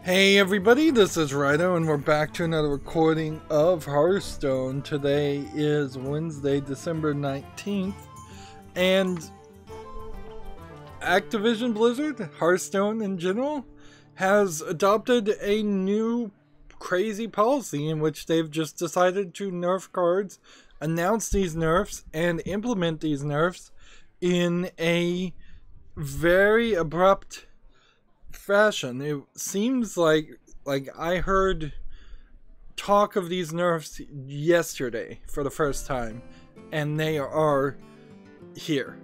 Hey everybody, this is Rydo and we're back to another recording of Hearthstone. Today is Wednesday, December 19th, and Activision Blizzard, Hearthstone in general, has adopted a new crazy policy in which they've just decided to nerf cards, announce these nerfs, and implement these nerfs in a very abrupt fashion. It seems like I heard talk of these nerfs yesterday for the first time, and they are here.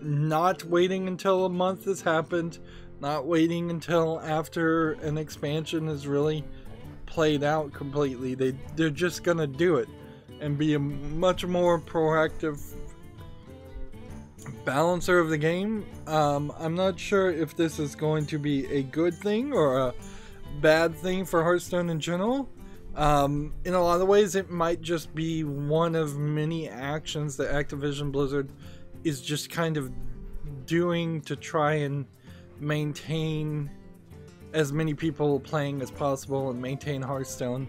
Not waiting until a month has happened, not waiting until after an expansion is really played out completely. They're just gonna do it and be a much more proactive balancer of the game. I'm not sure if this is going to be a good thing or a bad thing for Hearthstone in general. In a lot of ways, it might just be one of many actions that Activision Blizzard is just kind of doing to try and maintain as many people playing as possible and maintain Hearthstone,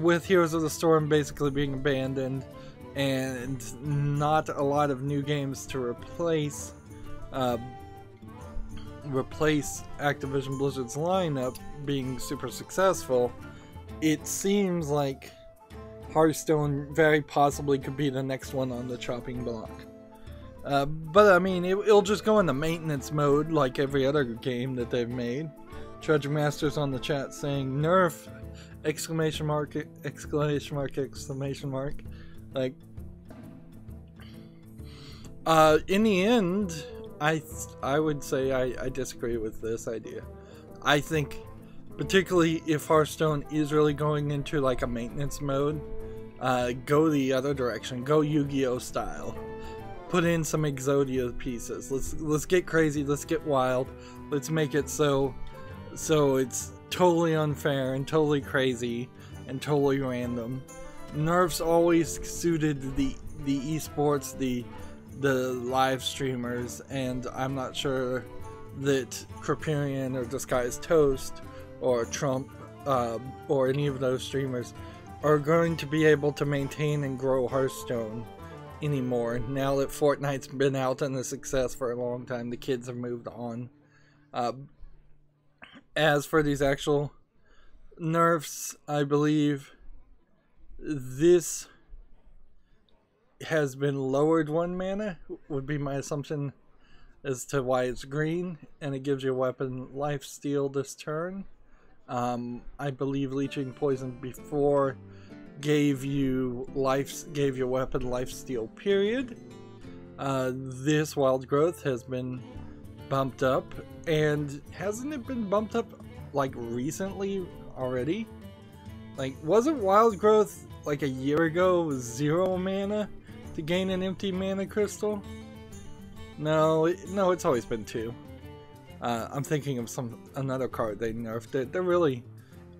with Heroes of the Storm basically being abandoned and not a lot of new games to replace Activision Blizzard's lineup being super successful. It seems like Hearthstone very possibly could be the next one on the chopping block. But I mean, it'll just go into maintenance mode like every other game that they've made. Treasure Masters on the chat saying nerf! Exclamation mark, exclamation mark, exclamation mark. Like, in the end, I would say I disagree with this idea. I think, particularly if Hearthstone is really going into like a maintenance mode, go the other direction. Go Yu-Gi-Oh style. Put in some Exodia pieces. Let's get crazy. Let's get wild. Let's make it so it's totally unfair and totally crazy and totally random. Nerfs always suited the esports, the live streamers, and I'm not sure that Kripparrian or Disguised Toast or Trump or any of those streamers are going to be able to maintain and grow Hearthstone anymore. Now that Fortnite's been out and a success for a long time, the kids have moved on. As for these actual nerfs, I believe this has been lowered 1 mana, would be my assumption as to why it's green, and it gives your weapon lifesteal this turn. I believe Leeching Poison before gave your weapon lifesteal period. This Wild Growth has been bumped up, and hasn't it been bumped up like recently already? Like, wasn't Wild Growth like a year ago 0 mana to gain an empty mana crystal? No, it's always been 2. I'm thinking of another card they nerfed. They're really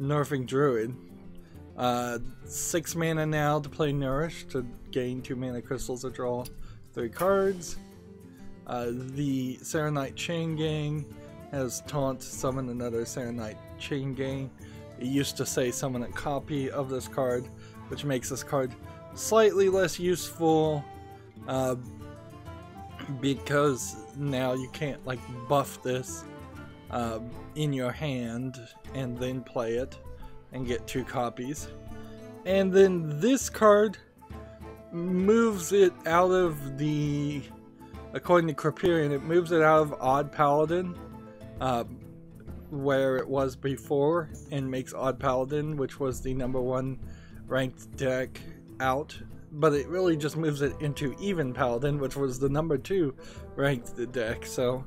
nerfing Druid. 6 mana now to play Nourish to gain 2 mana crystals to draw 3 cards. The Serenite Chain Gang has Taunt, summon another Serenite Chain Gang. It used to say summon a copy of this card, which makes this card slightly less useful, because now you can't like buff this in your hand and then play it and get 2 copies. And then this card moves it out of the, according to Kripparrian, it moves it out of Odd Paladin, where it was before, and makes Odd Paladin, which was the #1 ranked deck, out. But it really just moves it into Even Paladin, which was the #2 ranked deck. So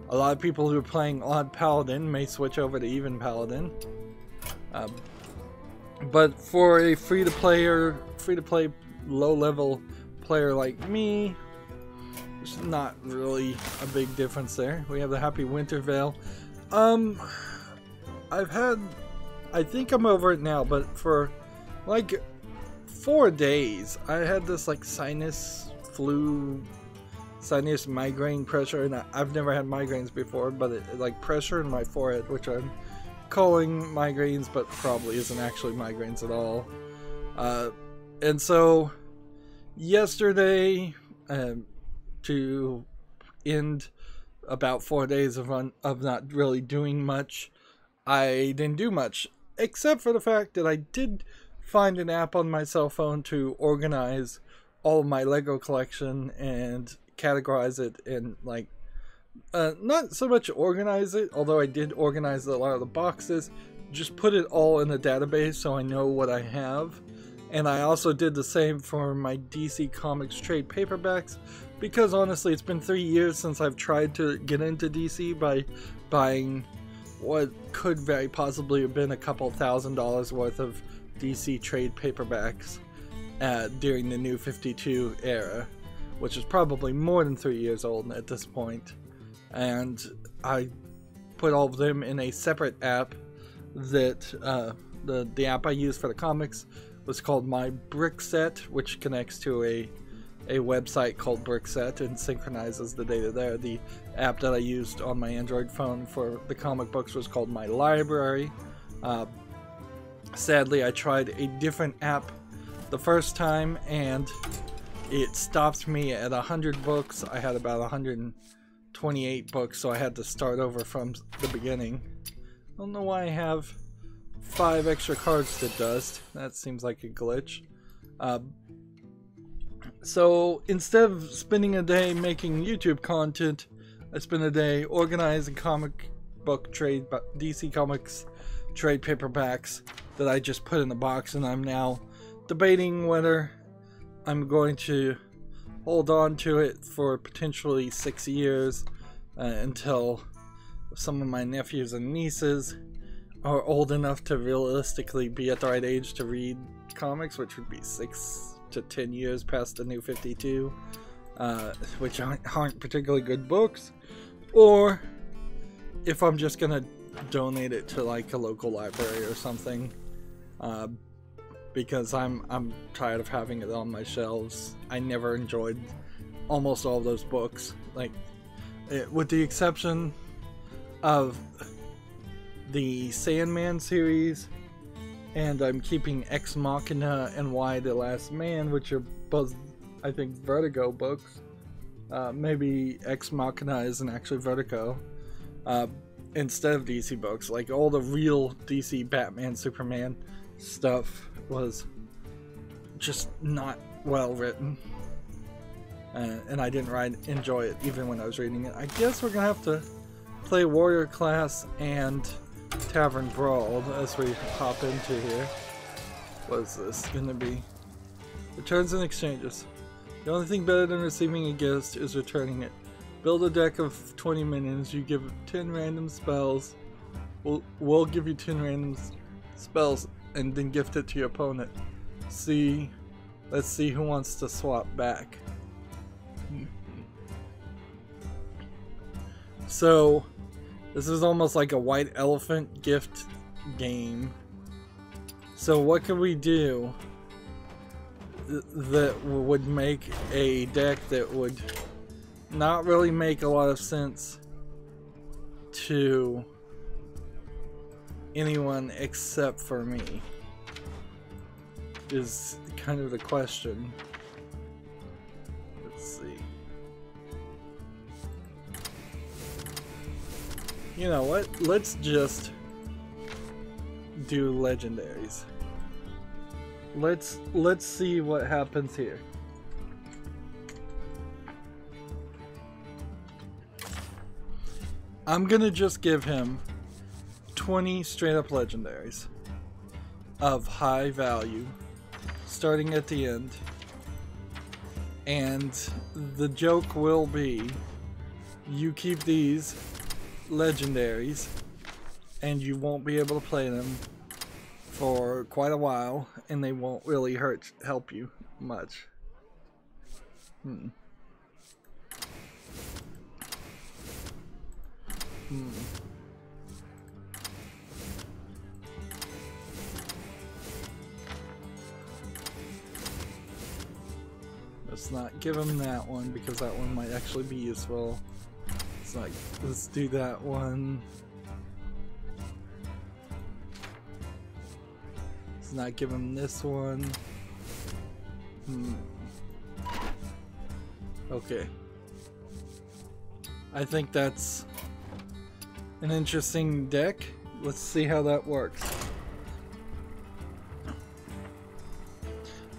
a lot of people who are playing Odd Paladin may switch over to Even Paladin. But for a free-to-play low-level player like me, there's not really a big difference there. We have the Happy Winter Veil. I think I'm over it now, but for like 4 days I had this like sinus migraine pressure, and I've never had migraines before, but it like pressure in my forehead, which I'm calling migraines, but probably isn't actually migraines at all. And so yesterday, to end about 4 days of not really doing much, I didn't do much, except for the fact that I did find an app on my cell phone to organize all of my Lego collection and categorize it in, like, not so much organize it, although I did organize a lot of the boxes, just put it all in a database so I know what I have. And I also did the same for my DC Comics trade paperbacks, because honestly it's been 3 years since I've tried to get into DC by buying what could very possibly have been a couple $1,000s worth of DC trade paperbacks during the New 52 era, which is probably more than 3 years old at this point. And I put all of them in a separate app that the app I use for the comics was called My Brickset, which connects to a website called Brickset and synchronizes the data there. The app that I used on my Android phone for the comic books was called My Library. Sadly, I tried a different app the first time and it stopped me at 100 books. I had about 128 books, so I had to start over from the beginning. I don't know why I have 5 extra cards to dust. That seems like a glitch. So instead of spending a day making YouTube content, I spent a day organizing comic book trade, DC Comics trade paperbacks that I just put in the box, and I'm now debating whether I'm going to hold on to it for potentially 6 years until some of my nephews and nieces are old enough to realistically be at the right age to read comics, which would be 6 to 10 years past the New 52, which aren't particularly good books, or if I'm just gonna donate it to like a local library or something, because I'm tired of having it on my shelves. I never enjoyed almost all those books, like with the exception of the Sandman series, and I'm keeping Ex Machina and Why the Last Man, which are both, I think, Vertigo books. Maybe Ex Machina isn't actually Vertigo. Instead of DC books, like all the real DC Batman, Superman stuff was just not well written, and I didn't enjoy it even when I was reading it. I guess we're gonna have to play Warrior Class and Tavern Brawl as we hop into here. What is this gonna be? Returns and exchanges. The only thing better than receiving a gift is returning it. Build a deck of 20 minions. You give 10 random spells. We'll give you 10 random spells and then gift it to your opponent. Let's see who wants to swap back. So this is almost like a white elephant gift game. So what can we do that would make a deck that would not really make a lot of sense to anyone except for me? Is kind of the question. Let's see. You know what? Let's just do legendaries. Let's see what happens here. I'm gonna just give him 20 straight up legendaries of high value starting at the end, and the joke will be you keep these legendaries and you won't be able to play them for quite a while, and they won't really help you much. Let's not give him that one because that one might actually be useful. Let's do that one. not give him this one. Okay. I think that's an interesting deck. Let's see how that works.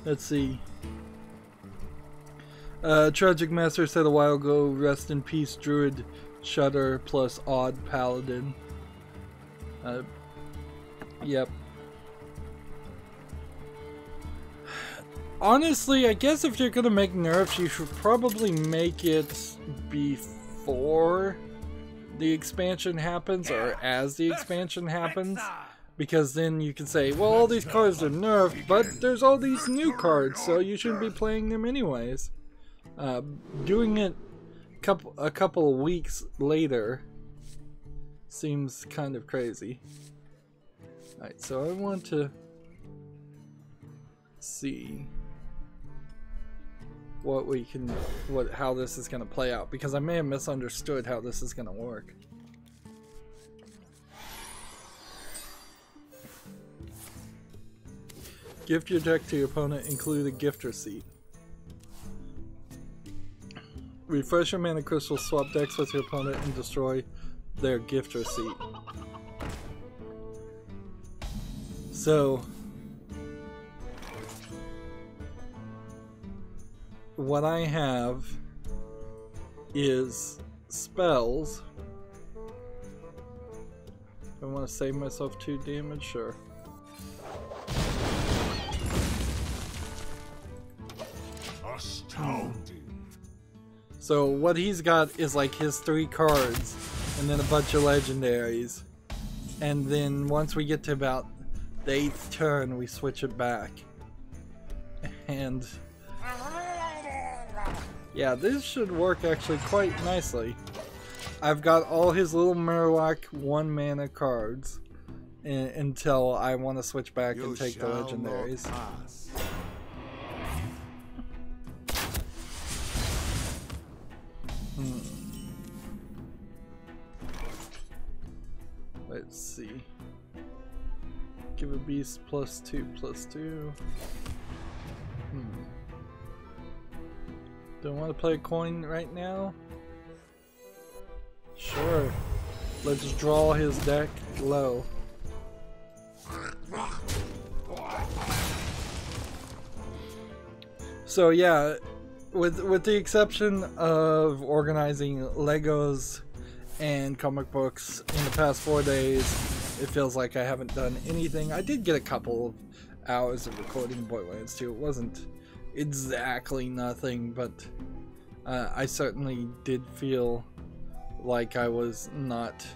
Let's see. Tragic Master said a while ago, rest in peace, Druid Shudder plus Odd Paladin. Yep. Honestly, I guess if you're gonna make nerfs, you should probably make it before the expansion happens, or as the expansion happens, because then you can say, well, all these cards are nerfed, but there's all these new cards, so you shouldn't be playing them anyways. Doing it a couple of weeks later seems kind of crazy. Alright, so I want to see what we can, how this is going to play out, because I may have misunderstood how this is going to work. Gift your deck to your opponent, include a gift receipt. Refresh your mana crystal, swap decks with your opponent, and destroy their gift receipt. So, what I have is spells. I want to save myself 2 damage, sure. So what he's got is like his 3 cards and then a bunch of legendaries, and then once we get to about the 8th turn we switch it back. And yeah, this should work actually quite nicely. I've got all his little Murloc 1 mana cards until I want to switch back and take the legendaries. Let's see. Give a beast +2/+2. Don't want to play a coin right now? Sure. Let's draw his deck low. So yeah, with the exception of organizing Legos and comic books in the past 4 days, it feels like I haven't done anything. I did get a couple of hours of recording Borderlands 2. It wasn't exactly nothing, but I certainly did feel like I was not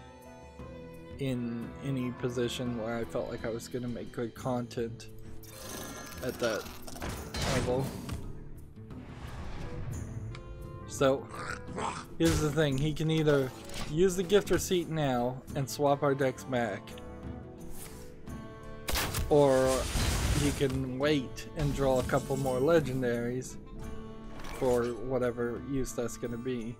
in any position where I felt like I was going to make good content at that level. So, here's the thing, he can either use the gift receipt now and swap our decks back, or he can wait and draw a couple more legendaries for whatever use that's going to be.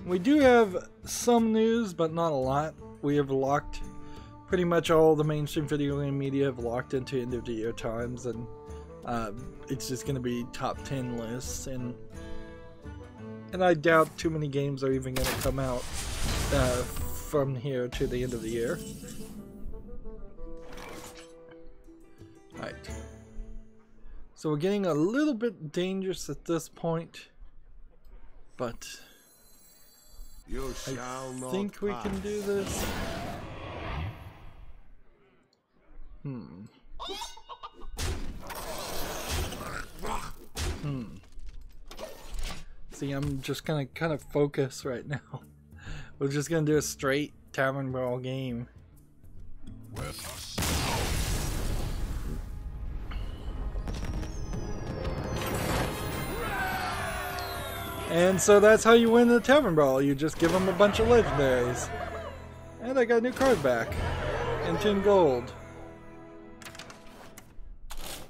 We do have some news, but not a lot. We have locked pretty much all the mainstream video game media have locked into end of the year times, and it's just going to be top 10 lists, and I doubt too many games are even going to come out from here to the end of the year. Alright. So we're getting a little bit dangerous at this point, but I think we can do this. See, I'm just gonna kind of focus right now. We're just gonna do a straight tavern brawl game. And so that's how you win the tavern brawl. You just give them a bunch of legendaries. And I got a new card back. And 10 gold.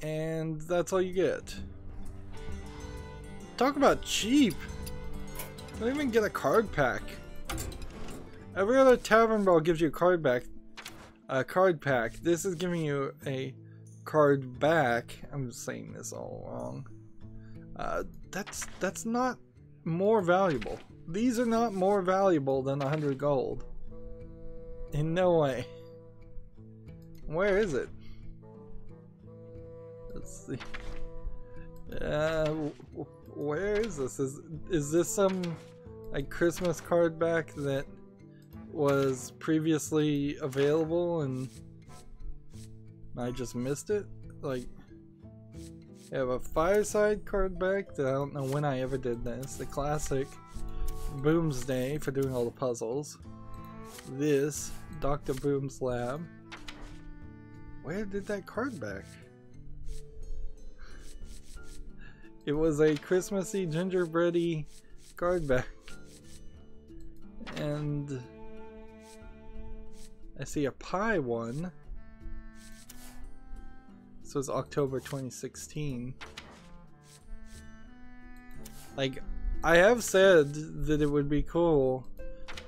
And that's all you get. Talk about cheap. Don't even get a card pack. Every other tavern brawl gives you a card pack. This is giving you a card back. I'm saying this all wrong. That's not more valuable. These are not more valuable than 100 gold. In no way. Where is it? Let's see. Where is this? Is this some like Christmas card back that was previously available and I just missed it? Like, I have a Fireside card back that I don't know when I ever did this. The classic Boomsday for doing all the puzzles. This Dr. Boom's Lab. Where did that card back? It was a Christmassy gingerbready card back. And I see a pie one. This was October 2016. Like, I have said that it would be cool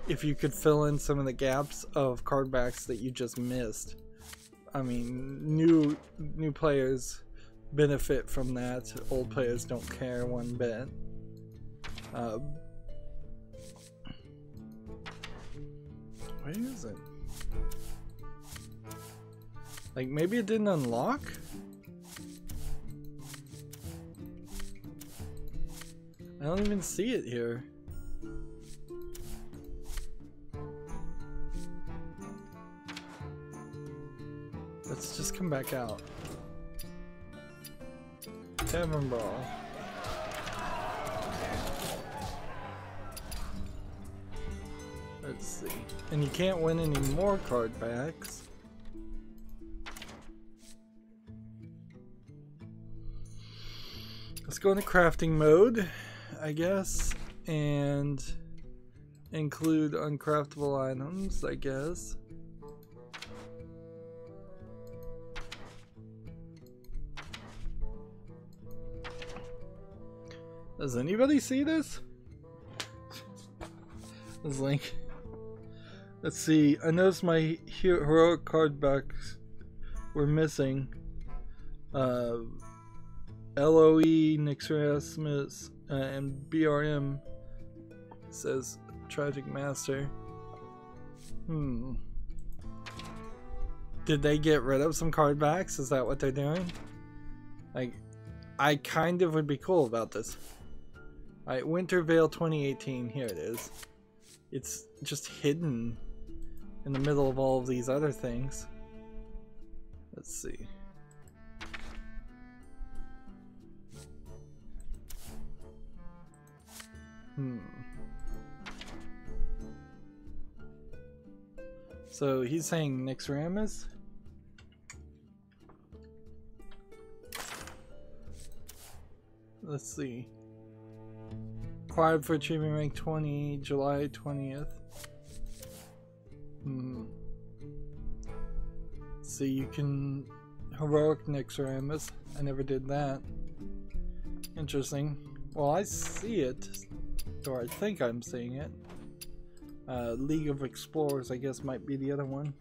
if you could fill in some of the gaps of card backs that you just missed. I mean, new players benefit from that. Old players don't care one bit. Where is it? Like, maybe it didn't unlock? I don't even see it here. Let's just come back out. Tavern Brawl. Let's see. And you can't win any more card backs. Let's go into crafting mode, I guess, and include uncraftable items, I guess. Does anybody see this? This link. Let's see. I noticed my heroic card backs were missing. LOE, Nixerasmus, and BRM says Tragic Master. Did they get rid of some card backs? Is that what they're doing? Like, I kind of would be cool about this. Alright, Winter Veil 2018, here it is. It's just hidden in the middle of all of these other things. Let's see. So he's saying Nixeramus? Let's see. Acquired for achievement rank 20, July 20th. So you can heroic Nixeramus. I never did that. Interesting. Well, I see it, or I think I'm seeing it. League of Explorers, I guess, might be the other one.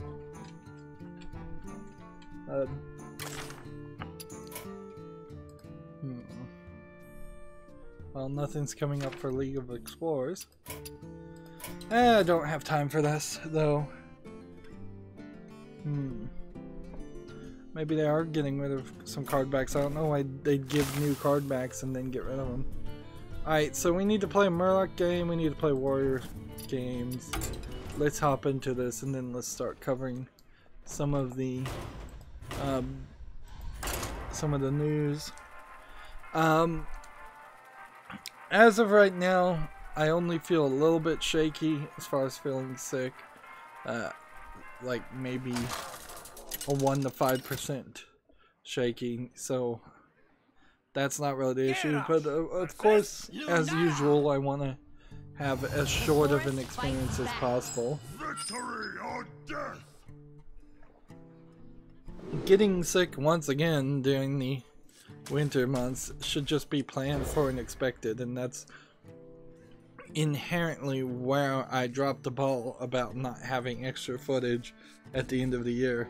Well, nothing's coming up for League of Explorers. I don't have time for this, though. Maybe they are getting rid of some card backs. I don't know why they'd give new card backs and then get rid of them. Alright, so we need to play a Murloc game, we need to play Warrior games. Let's hop into this and then let's start covering some of the news. As of right now, I only feel a little bit shaky as far as feeling sick. Like maybe a 1 to 5% shaking, so that's not really the issue. But of course, as usual, I want to have as short of an experience as possible. getting sick once again during the winter months should just be planned for and expected, and that's inherently where I dropped the ball about not having extra footage at the end of the year.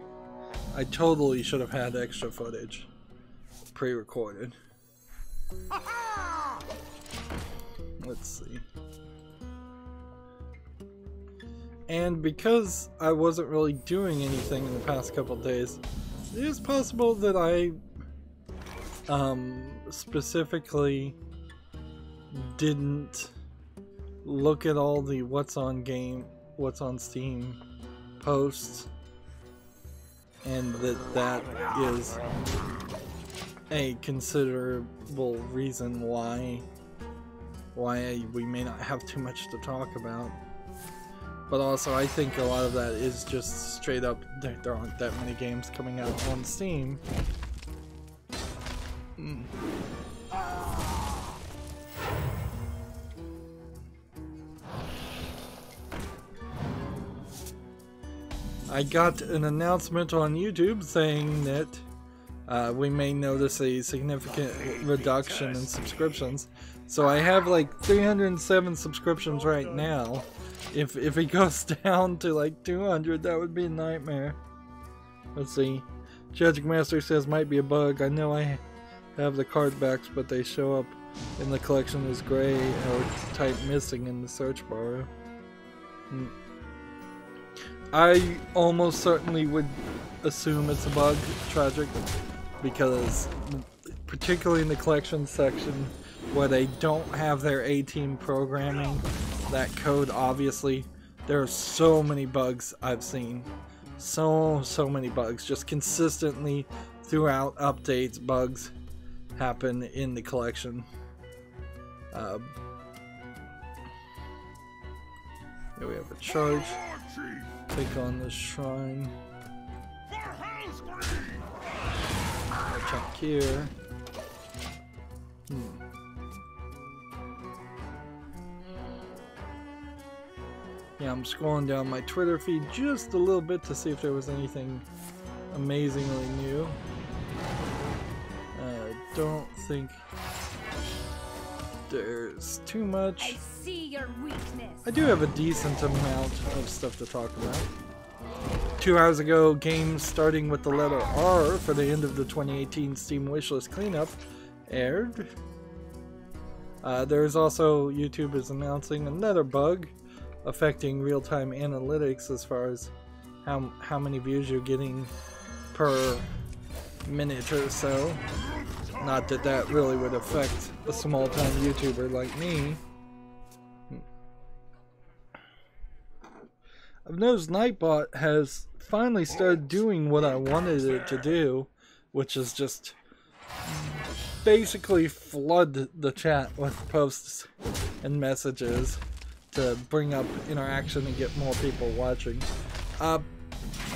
I totally should have had extra footage pre-recorded. Let's see. And because I wasn't really doing anything in the past couple days, it is possible that I specifically didn't look at all the what's on Steam posts, and that is a considerable reason why we may not have too much to talk about. But also, I think a lot of that is just straight up there aren't that many games coming out on Steam. I got an announcement on YouTube saying that we may notice a significant reduction in subscriptions. So I have like 307 subscriptions right now. If it goes down to like 200, that would be a nightmare. Let's see. Judging Master says might be a bug. I know I have the card backs, but they show up in the collection as gray or type missing in the search bar. I almost certainly would assume it's a bug. Tragic, because particularly in the collection section where they don't have their A-team programming that code, obviously there are so many bugs I've seen. So many bugs, just consistently throughout updates. Bugs happen in the collection. Here we have a charge. Take on the shrine. Check here. Yeah, I'm scrolling down my Twitter feed just a little bit to see if there was anything amazingly new. Don't think there's too much. I see your weakness. I do have a decent amount of stuff to talk about. 2 hours ago, games starting with the letter R for the end of the 2018 Steam wishlist cleanup aired. There's also, YouTube is announcing another bug affecting real-time analytics as far as how many views you're getting per minute or so. Not that that really would affect a small-time YouTuber like me. I've noticed Nightbot has finally started doing what I wanted it to do, which is just basically flood the chat with posts and messages to bring up interaction and get more people watching.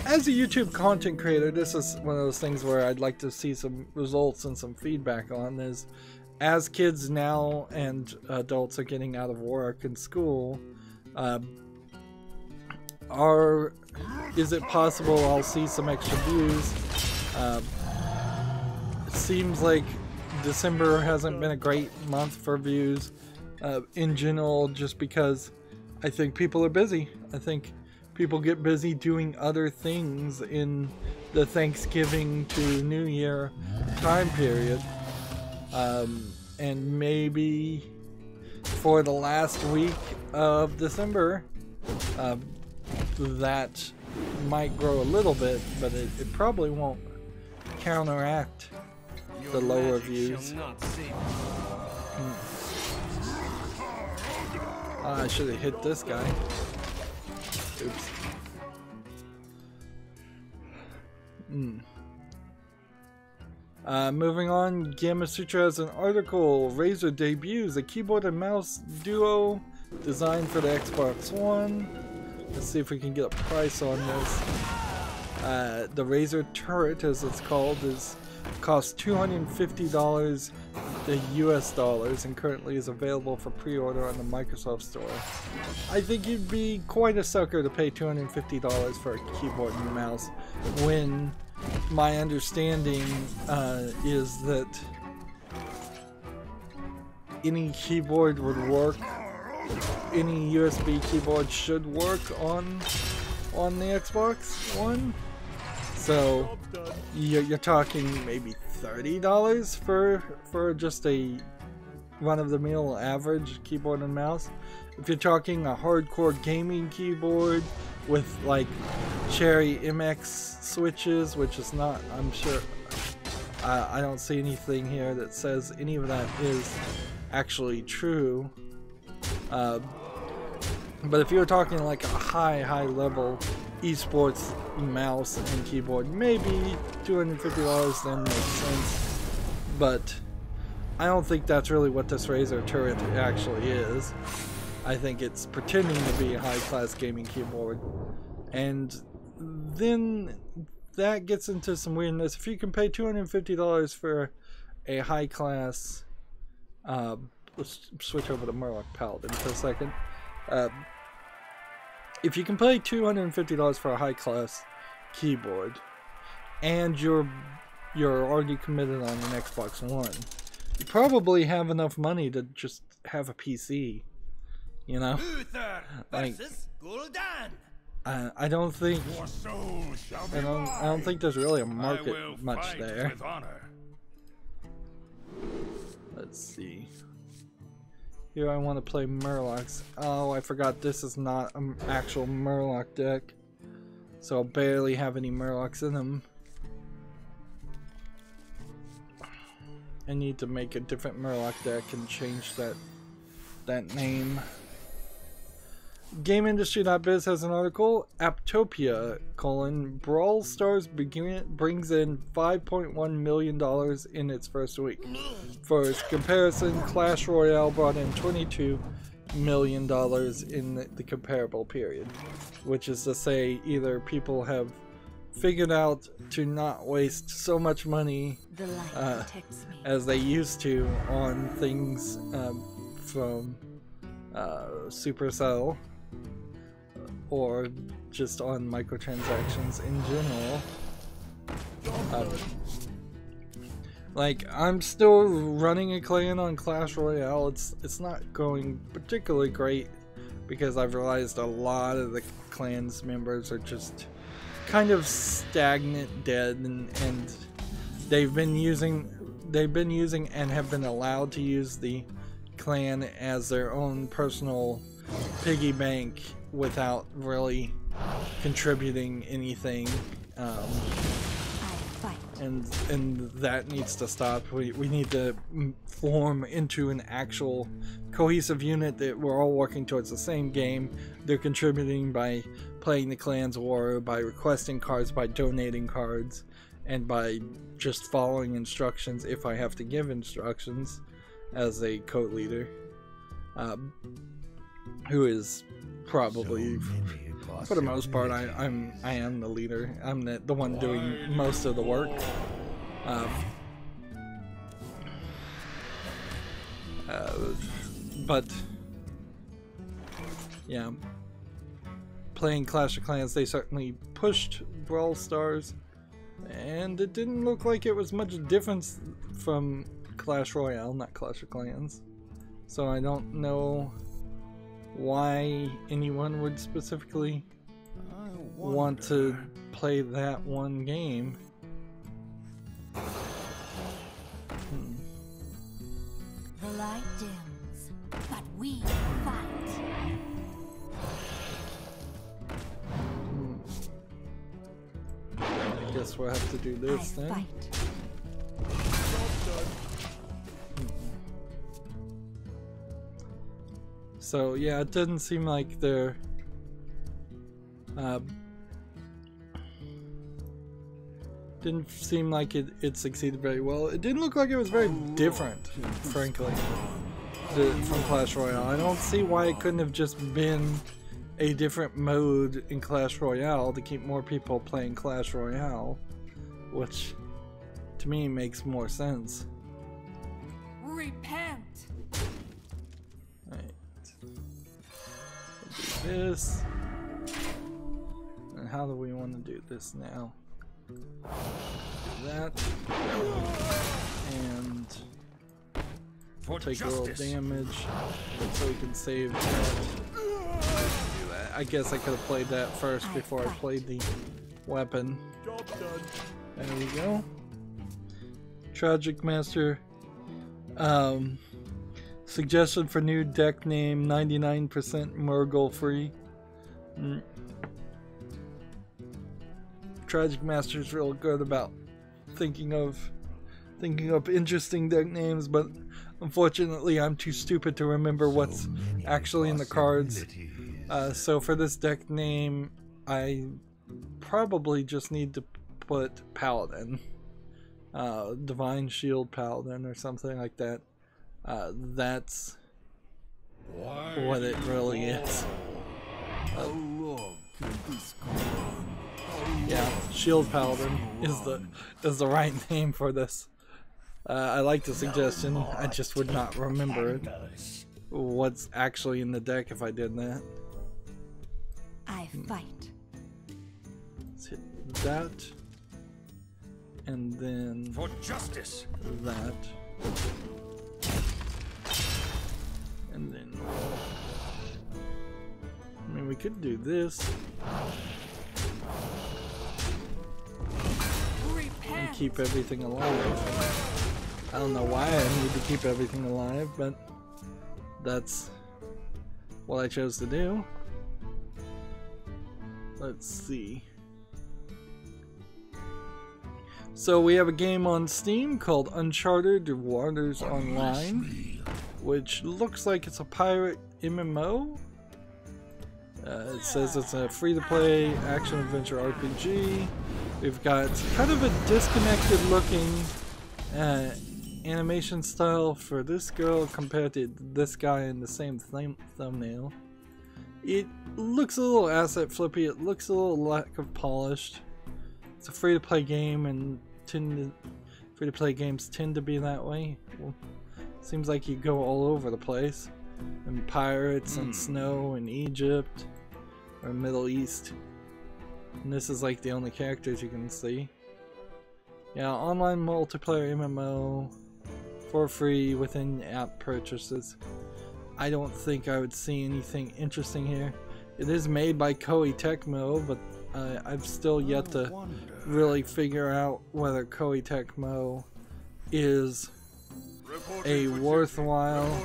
As a YouTube content creator, this is one of those things where I'd like to see some results and some feedback on. Is as kids now and adults are getting out of work and school, is it possible I'll see some extra views? It seems like December hasn't been a great month for views in general, just because I think people are busy. I think people get busy doing other things in the Thanksgiving to New Year time period. And maybe for the last week of December, that might grow a little bit, but it probably won't counteract the lower views. I should have hit this guy. Oops. Moving on, Gamma Sutra has an article. Razer debuts a keyboard and mouse duo designed for the Xbox One. Let's see if we can get a price on this. The Razer Turret, as it's called, is costs $250 the US dollars and currently is available for pre-order on the Microsoft Store. I think you'd be quite a sucker to pay $250 for a keyboard and mouse when my understanding is that any keyboard would work, any USB keyboard should work on the Xbox One. So you're talking maybe $30 for just a run-of-the-mill average keyboard and mouse. If you're talking a hardcore gaming keyboard with like Cherry MX switches, which is not, I'm sure, I don't see anything here that says any of that is actually true. But if you're talking like a high level esports mouse and keyboard, maybe $250 then makes sense. But I don't think that's really what this Razer turret actually is. I think it's pretending to be a high-class gaming keyboard. And then that gets into some weirdness. If you can pay $250 for a high-class... let's switch over to Murloc Paladin for a second. If you can pay $250 for a high-class keyboard, and you're already committed on an Xbox One, you probably have enough money to just have a PC, you know? Like, I don't think there's really a market much there. Let's see. Here I want to play Murlocs. Oh, I forgot this is not an actual Murloc deck, so I'll barely have any Murlocs in them. I need to make a different Murloc deck and change that name. GameIndustry.biz has an article. Aptopia: Brawl Stars brings in $5.1 million in its first week. For comparison, Clash Royale brought in $22 million in the comparable period, which is to say either people have figured out to not waste so much money as they used to on things from Supercell, or just on microtransactions in general. Like, I'm still running a clan on Clash Royale. It's not going particularly great because I've realized a lot of the clan's members are just kind of stagnant, dead, and they've been using and have been allowed to use the clan as their own personal piggy bank without really contributing anything, and that needs to stop. We need to form into an actual cohesive unit that we're all working towards the same game. They're contributing by playing the clan's war, by requesting cards, by donating cards, and by just following instructions if I have to give instructions as a co-leader, who is probably, for the most part, I am the leader. I'm the one doing most of the work. But yeah, playing Clash of Clans, they certainly pushed Brawl Stars, and it didn't look like it was much difference from Clash Royale, not Clash of Clans. So I don't know why anyone would specifically want to play that one game. The light dims, but we fight. I guess we'll have to do this then. So yeah, it doesn't seem like they're didn't seem like it succeeded very well. It didn't look like it was very different, frankly, from Clash Royale. I don't see why it couldn't have just been a different mode in Clash Royale to keep more people playing Clash Royale, which to me makes more sense. Repent. Right. Do this. And how do we want to do this now? Do that. And take a little damage so we can save that. I guess I could have played that first before I played the weapon. There we go. Tragic Master. Suggestion for new deck name: 99% Murgle free. Tragic Master is real good about thinking of interesting deck names, but unfortunately I'm too stupid to remember what's actually in the cards. So for this deck name, I probably just need to put Paladin. Divine Shield Paladin or something like that. That's what it really is. Yeah, Shield Paladin is the right name for this. I like the suggestion. I just would not remember what's actually in the deck if I did that. I fight. Let's hit that, and then for justice. That, and then I mean we could do this. And keep everything alive. I don't know why I need to keep everything alive, but that's what I chose to do. Let's see. So we have a game on Steam called Uncharted Waters Online, which looks like it's a pirate MMO. It says it's a free-to-play action-adventure RPG. We've got kind of a disconnected looking animation style for this girl compared to this guy in the same thumbnail. It looks a little asset flippy, it looks a little lack of polished. It's a free-to-play game, and free-to-play games tend to be that way. Well, seems like you go all over the place. And pirates and snow and Egypt or Middle East. And this is like the only characters you can see. Yeah, online multiplayer MMO for free within app purchases. I don't think I would see anything interesting here. It is made by Koei Tecmo, but I've still yet to really figure out whether Koei Tecmo is a worthwhile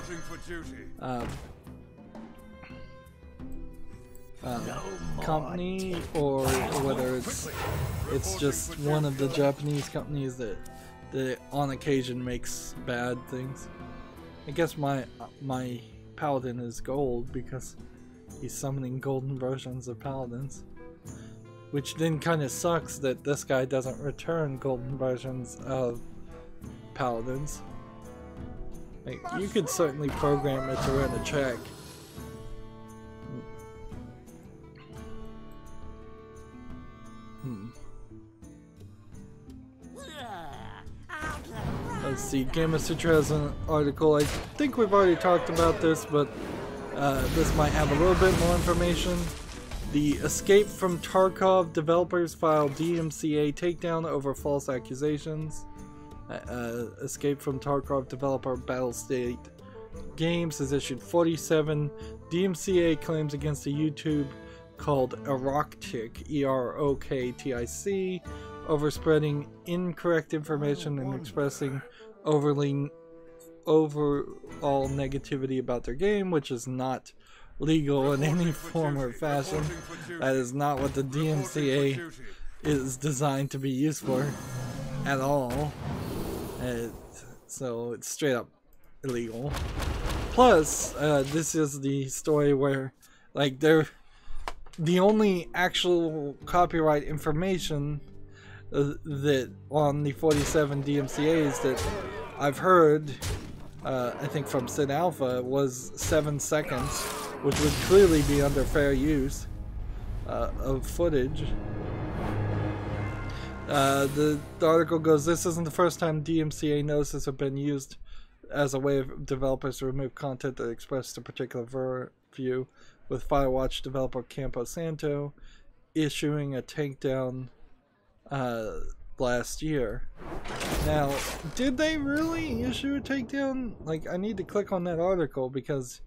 company, or whether it's just one of the Japanese companies that on occasion makes bad things. I guess my paladin is gold because he's summoning golden versions of paladins, which then kind of sucks that this guy doesn't return golden versions of paladins. Like, you could certainly program it to run a check. Let's see, Gamma Sutra has an article. I think we've already talked about this, but this might have a little bit more information. The Escape from Tarkov developers filed DMCA takedown over false accusations. Escape from Tarkov developer Battlestate Games has issued 47 DMCA claims against a YouTube called Eroktic, E-R-O-K-T-I-C, over spreading incorrect information and expressing overall negativity about their game, which is not legal in any form or fashion. That is not what the DMCA is designed to be used for at all. So it's straight up illegal. Plus, this is the story where, like, the only actual copyright information that on the 47 DMCAs that I've heard, I think from Sid Alpha, was 7 seconds, which would clearly be under fair use of footage. The article goes, this isn't the first time DMCA notices have been used as a way of developers to remove content that expressed a particular view, with Firewatch developer Campo Santo issuing a takedown last year. Now, did they really issue a takedown? Like, I need to click on that article because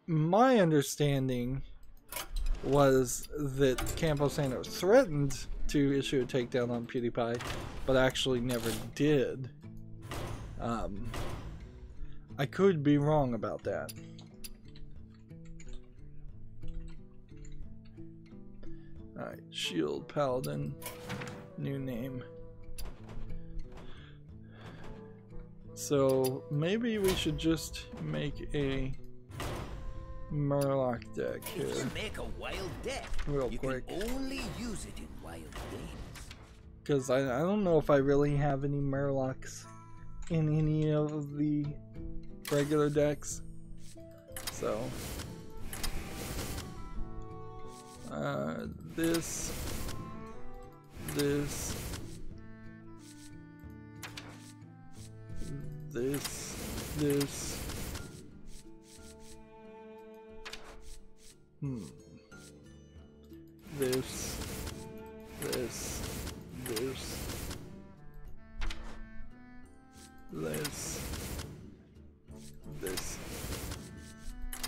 my understanding was that Campo Santo threatened to issue a takedown on PewDiePie, but actually never did. I could be wrong about that. Alright, Shield Paladin, new name. So maybe we should just make a Murloc deck here. If you make a wild deck, real you quick. can only use it in wild games. Because I don't know if I really have any Murlocs in any of the regular decks. So this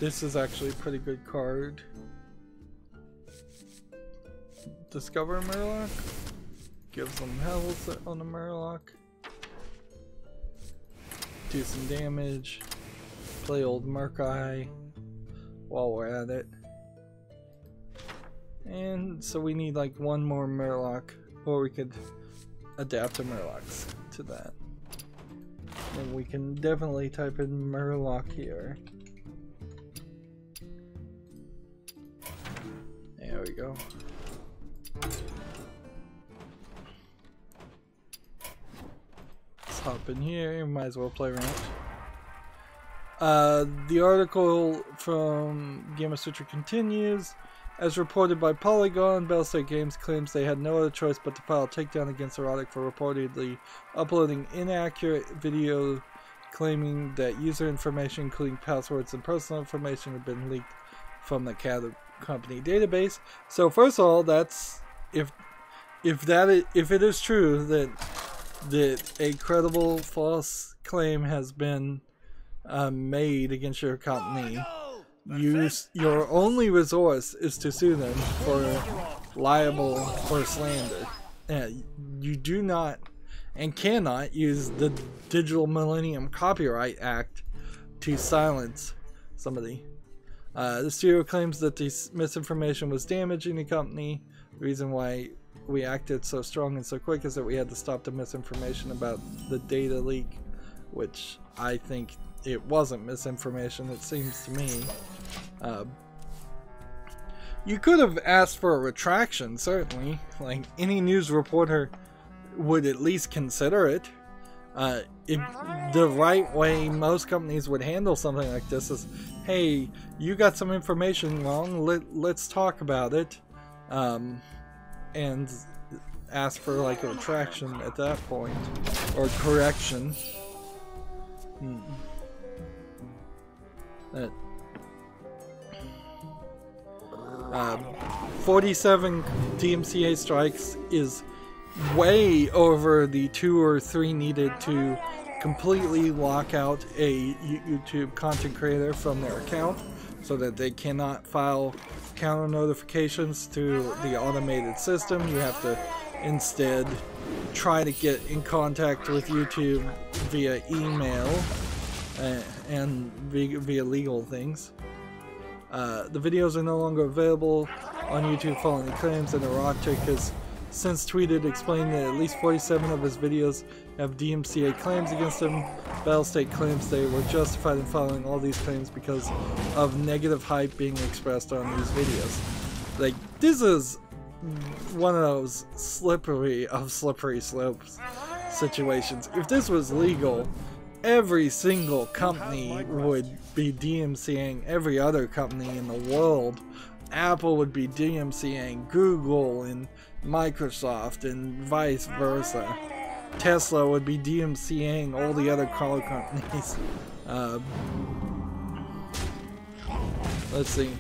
this is actually a pretty good card. Discover Murloc, give some health on the Murloc, do some damage, play old Murkeye while we're at it. And so we need like one more Murloc, or we could adapt the Murlocs to that. And we can definitely type in Murloc here. There we go. Let's hop in here, might as well play around. The article from Gamasutra continues. As reported by Polygon, Battlestate Games claims they had no other choice but to file a takedown against Erotic for reportedly uploading inaccurate video claiming that user information, including passwords and personal information, had been leaked from the company database. So first of all, that's if it is true that a credible false claim has been made against your company, your only resource is to sue them for libel or slander. You do not and cannot use the Digital Millennium Copyright Act to silence somebody. The studio claims that this misinformation was damaging the company. The reason why we acted so strong and so quick is that we had to stop the misinformation about the data leak, which I think it wasn't misinformation, it seems to me. You could have asked for a retraction, certainly. Like, any news reporter would at least consider it. If the right way most companies would handle something like this is, hey, you got some information wrong, let's talk about it, and ask for like a retraction at that point, or correction. 47 DMCA strikes is way over the 2 or 3 needed to completely lock out a YouTube content creator from their account so that they cannot file counter notifications through the automated system. You have to instead try to get in contact with YouTube via email and via legal things. The videos are no longer available on YouTube following the claims, and Erotic has since tweeted explaining that at least 47 of his videos have DMCA claims against them. Battlestate claims they were justified in filing all these claims because of negative hype being expressed on these videos. Like, this is one of those slippery slopes situations. If this was legal, every single company would be DMCAing every other company in the world Apple would be DMCAing Google and Microsoft and vice versa. Tesla would be DMCAing all the other car companies. Let's see.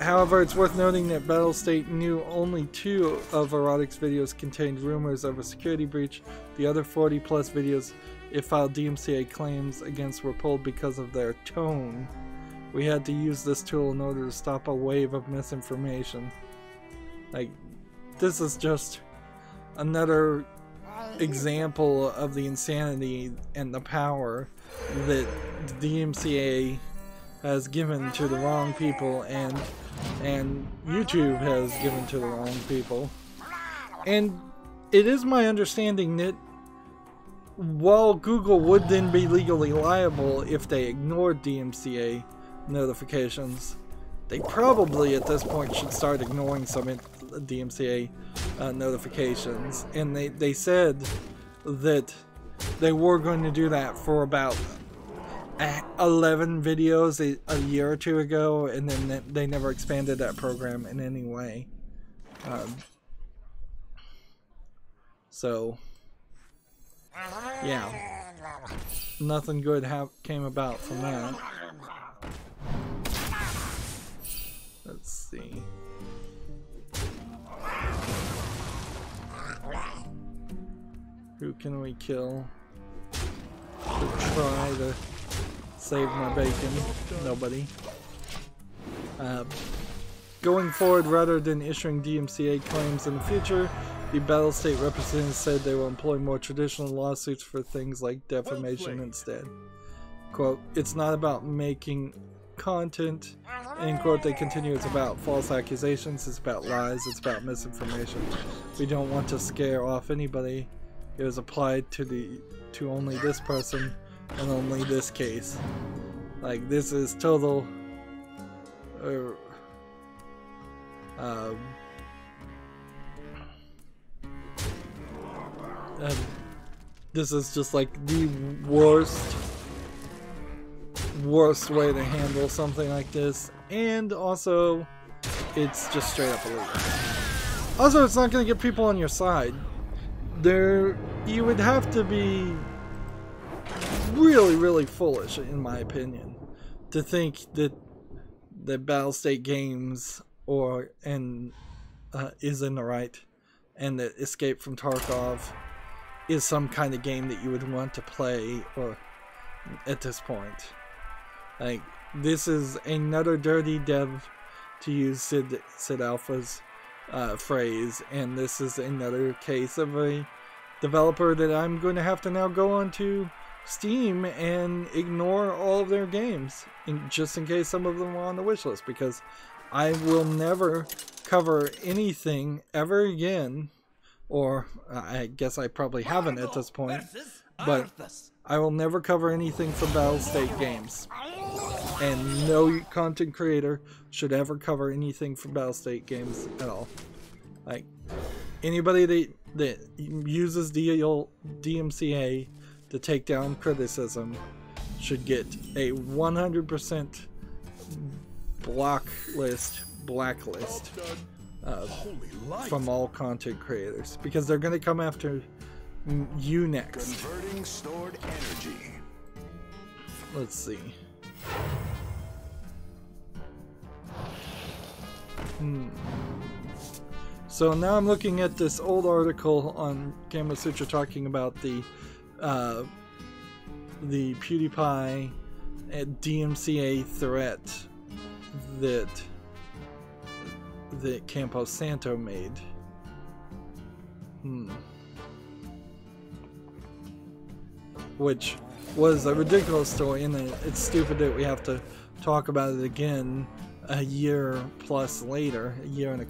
However, it's worth noting that Battlestate knew only 2 of Erotic's videos contained rumors of a security breach. The other 40 plus videos it filed DMCA claims against were pulled because of their tone. We had to use this tool in order to stop a wave of misinformation. Like, this is just another example of the insanity and the power that the DMCA has given to the wrong people, and YouTube has given to the wrong people. And it is my understanding that while Google would then be legally liable if they ignored DMCA notifications, they probably at this point should start ignoring some DMCA notifications. And they said that they were going to do that for about 11 videos a year or 2 ago, and then they never expanded that program in any way. So yeah, nothing good came about from that. Let's see. Who can we kill to try to save my bacon? Nobody. Going forward, rather than issuing DMCA claims in the future, the Battlestate representatives said they will employ more traditional lawsuits for things like defamation instead. Quote, "It's not about making content," end quote. They continue, "It's about false accusations, it's about lies, it's about misinformation. We don't want to scare off anybody. It was applied to only this person and only this case." Like, this is total this is just like the worst way to handle something like this, and also it's just straight up illegal. Also, it's not going to get people on your side. You would have to be really, really foolish, in my opinion, to think that the Battlestate Games is in the right, and that Escape from Tarkov is some kind of game that you would want to play, or at this point. Like, this is another dirty dev, to use Sid Alpha's phrase, and this is another case of a developer that I'm going to have to now go onto Steam and ignore all of their games, just in case some of them are on the wish list, because I will never cover anything ever again, or I guess I probably haven't at this point, but I will never cover anything from Battlestate Games. And no content creator should ever cover anything from Battlestate Games at all. Like, anybody that uses DMCA to take down criticism should get a 100% blacklist from all content creators, because they're going to come after you next. Converting stored energy. Let's see. So now I'm looking at this old article on Gamma Sutra talking about the PewDiePie DMCA threat that Campo Santo made. Which was a ridiculous story, and it's stupid that we have to talk about it again a year plus later, a year and a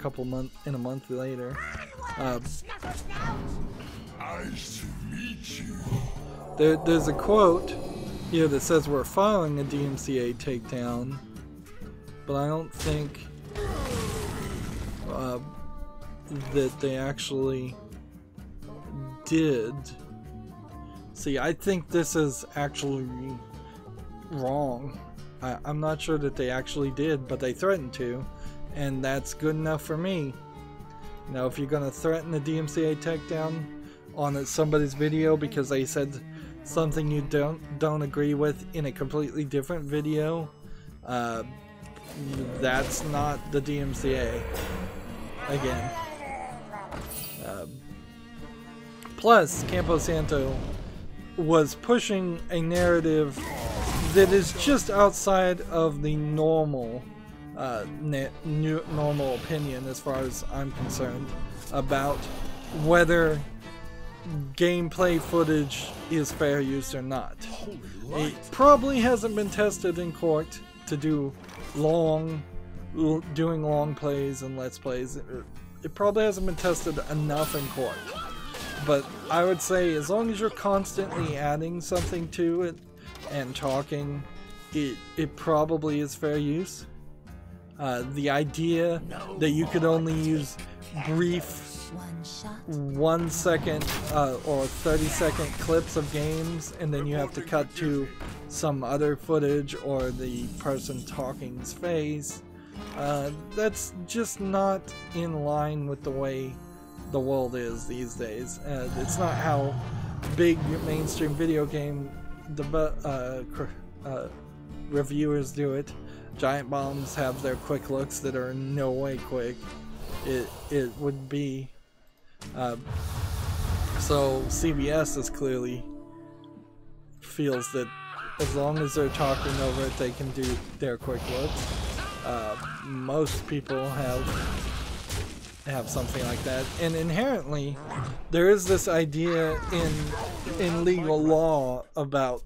month later. Nice to meet you. There's a quote here that says we're filing a DMCA takedown, but I don't think that they actually did. See, I think this is actually wrong. I'm not sure that they actually did, but they threatened to, and that's good enough for me. You know, if you're gonna threaten a DMCA takedown on somebody's video because they said something you don't agree with in a completely different video, that's not the DMCA. Again. Plus, Campo Santo was pushing a narrative that is just outside of the normal normal opinion, as far as I'm concerned, about whether gameplay footage is fair use or not. It probably hasn't been tested in court to do doing long plays and let's plays. It probably hasn't been tested enough in court. But I would say as long as you're constantly adding something to it and talking, it probably is fair use. The idea that you could only use brief 1 second or 30-second clips of games and then you have to cut to some other footage or the person talking's face, that's just not in line with the way the world is these days. It's not how big mainstream video game reviewers do it. Giant Bombs have their quick looks that are in no way quick. It would be so CBS is clearly feels that as long as they're talking over it, they can do their quick looks. Most people have something like that, and inherently there is this idea in legal law about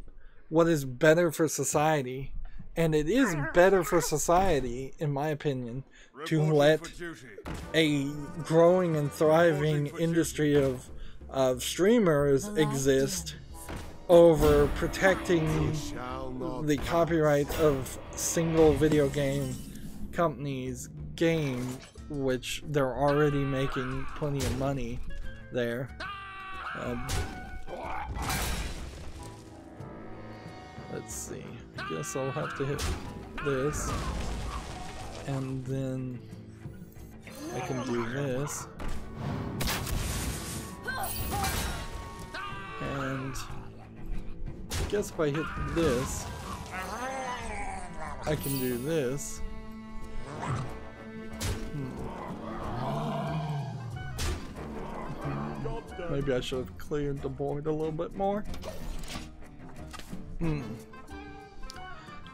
what is better for society, and it is better for society, in my opinion, to let a growing and thriving industry of streamers exist over protecting the copyright of single video game companies' game, which they're already making plenty of money there. Let's see. I guess I'll have to hit this, and then I can do this, and I guess if I hit this, I can do this. Maybe I should have cleared the board a little bit more.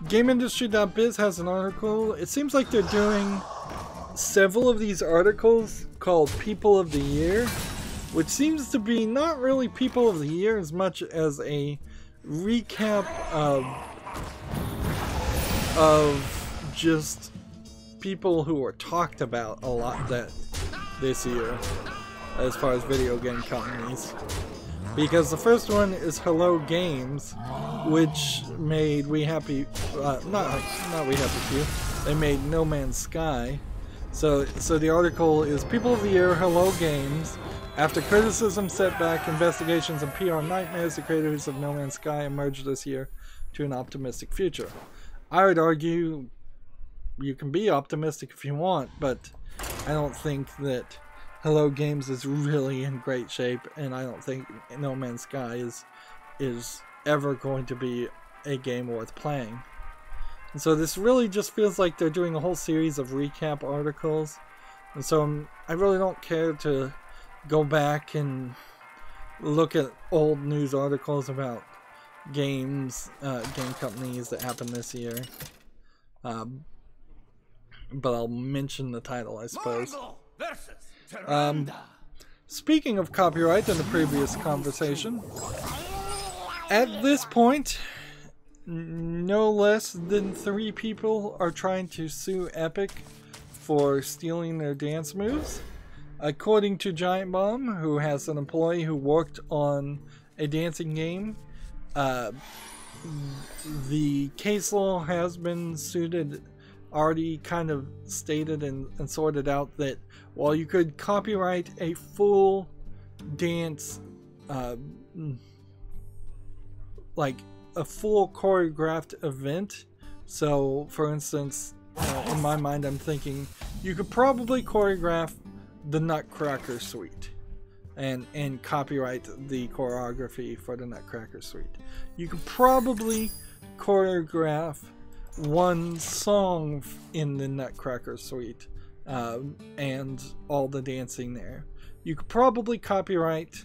GameIndustry.biz has an article. It seems like they're doing several of these articles called People of the Year, which seems to be not really People of the Year as much as a recap of just people who were talked about a lot this year as far as video game companies. Because the first one is Hello Games, which made We Happy, not We Happy Few, they made No Man's Sky. So the article is People of the Year, Hello Games. After criticism, setback, investigations, and PR nightmares, the creators of No Man's Sky emerged this year to an optimistic future. I would argue you can be optimistic if you want, but I don't think that Hello Games is really in great shape, and I don't think No Man's Sky is ever going to be a game worth playing. And so this really just feels like they're doing a whole series of recap articles, and so I really don't care to go back and look at old news articles about games, game companies that happened this year. But I'll mention the title, I suppose. Speaking of copyright in the previous conversation, at this point, no less than 3 people are trying to sue Epic for stealing their dance moves. According to Giant Bomb, who has an employee who worked on a dancing game, the case law has been already kind of stated and sorted out that while you could copyright a full dance, like a full choreographed event So, for instance, in my mind, I'm thinking you could probably choreograph the Nutcracker Suite and copyright the choreography for the Nutcracker Suite. You could probably choreograph one song in the Nutcracker Suite and all the dancing there. You could probably copyright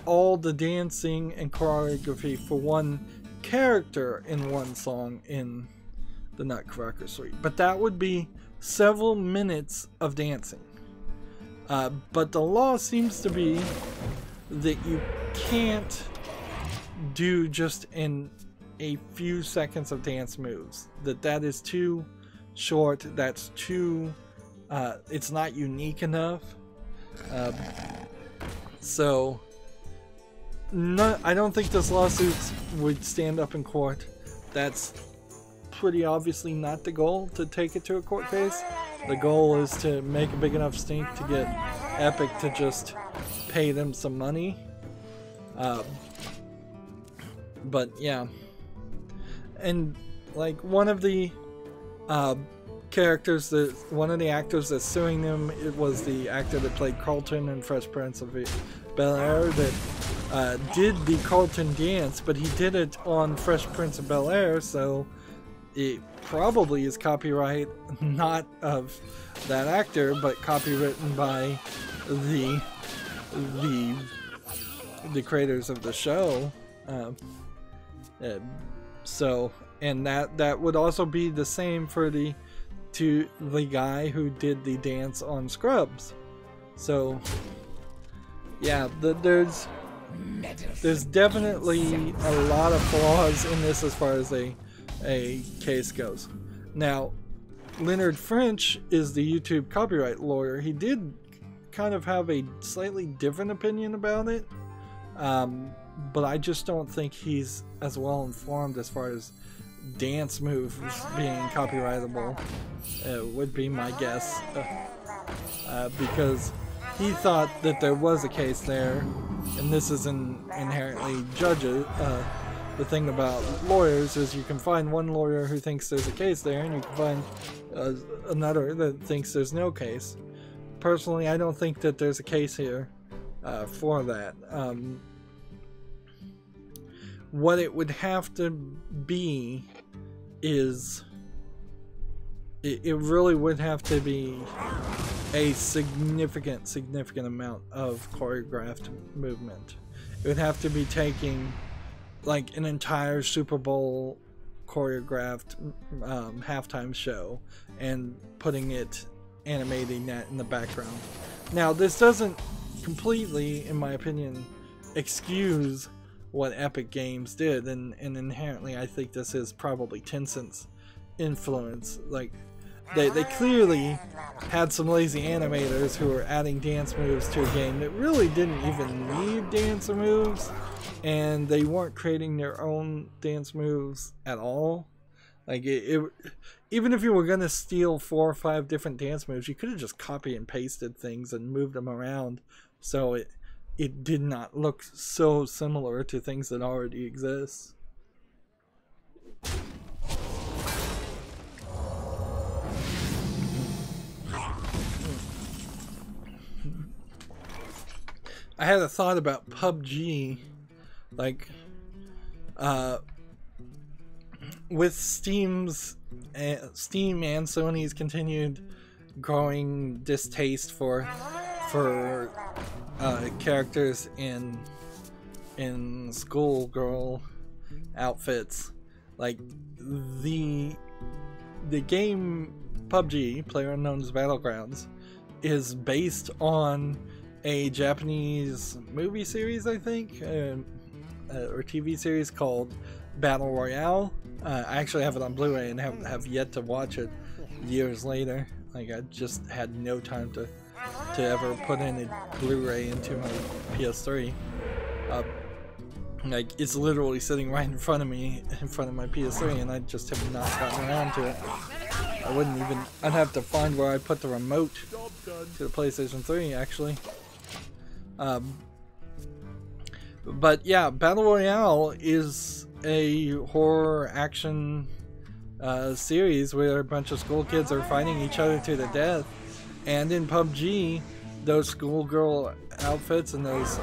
all the dancing and choreography for one character in one song in the Nutcracker Suite, but that would be several minutes of dancing. But the law seems to be that you can't do just in a few seconds of dance moves. That is too short. That's too. It's not unique enough. So. No, I don't think this lawsuit would stand up in court. That's pretty obviously not the goal, to take it to a court case. The goal is to make a big enough stink to get Epic to just pay them some money. But yeah. And like one of the characters, one of the actors that's suing them, it was the actor that played Carlton in Fresh Prince of Bel-Air that did the Carlton dance, but he did it on Fresh Prince of Bel-Air, so it probably is copyright not of that actor, but copywritten by the creators of the show. So, and that would also be the same for the guy who did the dance on Scrubs. So, yeah, there's definitely a lot of flaws in this as far as a case goes. Now, Leonard French is the YouTube copyright lawyer. He did kind of have a slightly different opinion about it, but I just don't think he's as well informed as far as dance moves being copyrightable, would be my guess, because he thought that there was a case there, and this isn't inherently judges. The thing about lawyers is you can find one lawyer who thinks there's a case there, and you can find another that thinks there's no case. Personally, I don't think that there's a case here for that. What it would have to be is it really would have to be a significant amount of choreographed movement. It would have to be taking like an entire Super Bowl choreographed halftime show and animating that in the background. Now, this doesn't completely, in my opinion, excuse what Epic Games did, and inherently I think this is probably Tencent's influence. Like, they clearly had some lazy animators who were adding dance moves to a game that really didn't even need dance moves, and they weren't creating their own dance moves at all. Like, even if you were gonna steal 4 or 5 different dance moves, you could have just copy and pasted things and moved them around, so it did not look so similar to things that already exist. I had a thought about PUBG, like, with Steam and Sony's continued growing distaste for characters in schoolgirl outfits. Like, the game PUBG, PlayerUnknown's Battlegrounds, is based on a Japanese movie series, I think, or TV series called Battle Royale. I actually have it on Blu-ray and have yet to watch it years later. Like, I just had no time to ever put in a Blu-ray into my PS3. Like, it's literally sitting right in front of me, in front of my PS3, and I just have not gotten around to it. I'd have to find where I put the remote to the PlayStation 3, actually. But yeah, Battle Royale is a horror action series where a bunch of school kids are fighting each other to the death. And in PUBG, those schoolgirl outfits and those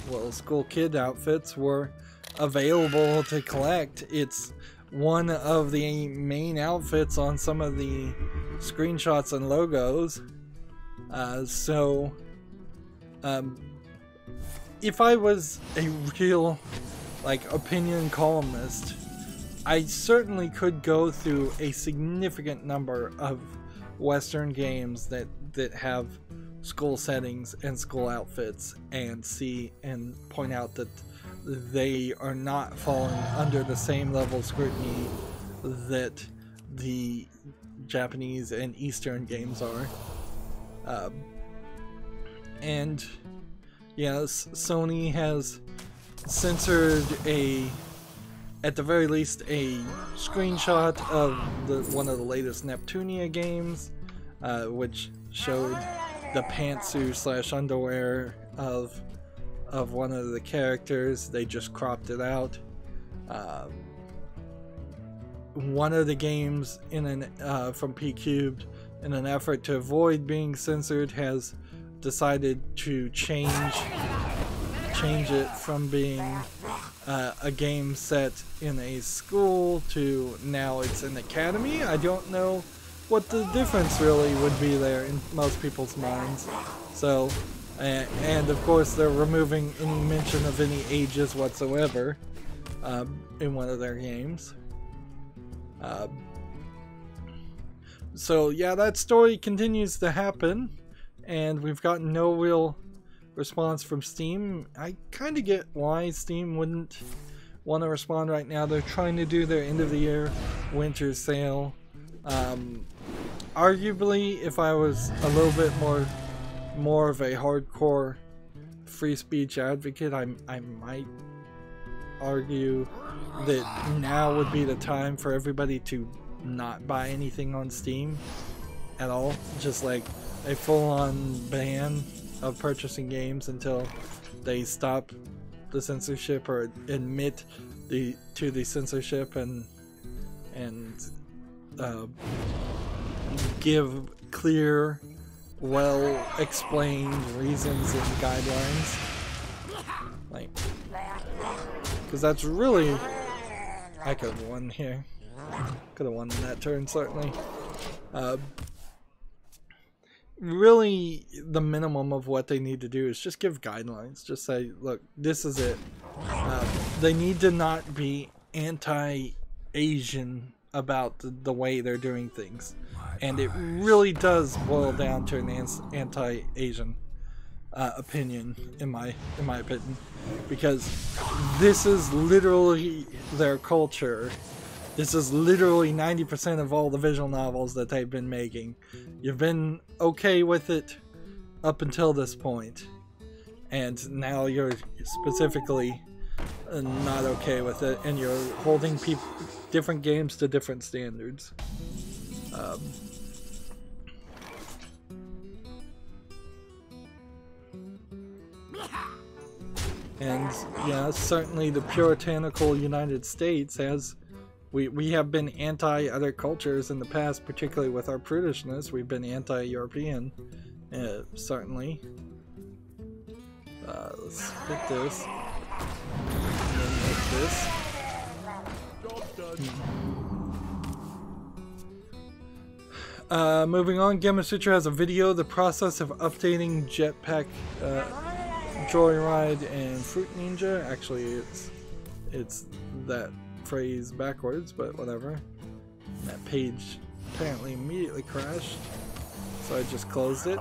well, school kid outfits were available to collect. It's one of the main outfits on some of the screenshots and logos. If I was a real opinion columnist, I certainly could go through a significant number of Western games that have school settings and school outfits and see and point out that they are not falling under the same level of scrutiny that the Japanese and Eastern games are. And yes, Sony has censored at the very least a screenshot of one of the latest Neptunia games, which showed the pantsuit / underwear of one of the characters. They just cropped it out. One of the games from P-Cubed, in an effort to avoid being censored, has decided to change it from being a game set in a school to now it's an academy. I don't know what the difference really would be there in most people's minds. So, and of course they're removing any mention of any ages whatsoever in one of their games. So yeah, that story continues to happen, and we've gotten no real response from Steam. I kind of get why Steam wouldn't want to respond right now. They're trying to do their end of the year winter sale. Arguably, if I was a little bit more of a hardcore free speech advocate, I might argue that now would be the time for everybody to not buy anything on Steam at all. Just like a full-on ban of purchasing games until they stop the censorship or admit to the censorship and give clear, well-explained reasons and guidelines. Because that's really... I could have won here. Could have won in that turn, certainly. Really, the minimum of what they need to do is just give guidelines. Just say, look, this is it. They need to not be anti-Asian about the way they're doing things. And it really does boil down to an anti-Asian opinion, in my opinion. Because this is literally their culture. This is literally 90% of all the visual novels that they've been making. You've been okay with it up until this point, and now you're specifically not okay with it, and you're holding different games to different standards. And yeah, certainly the puritanical United States has... We have been anti-other cultures in the past, particularly with our prudishness. We've been anti-European, certainly. Let's hit this. And then hit this. Moving on, Gamasutra has a video. The process of updating Jetpack, Joyride, and Fruit Ninja. Actually, it's that phrase backwards, but whatever. That page apparently immediately crashed, so I just closed it.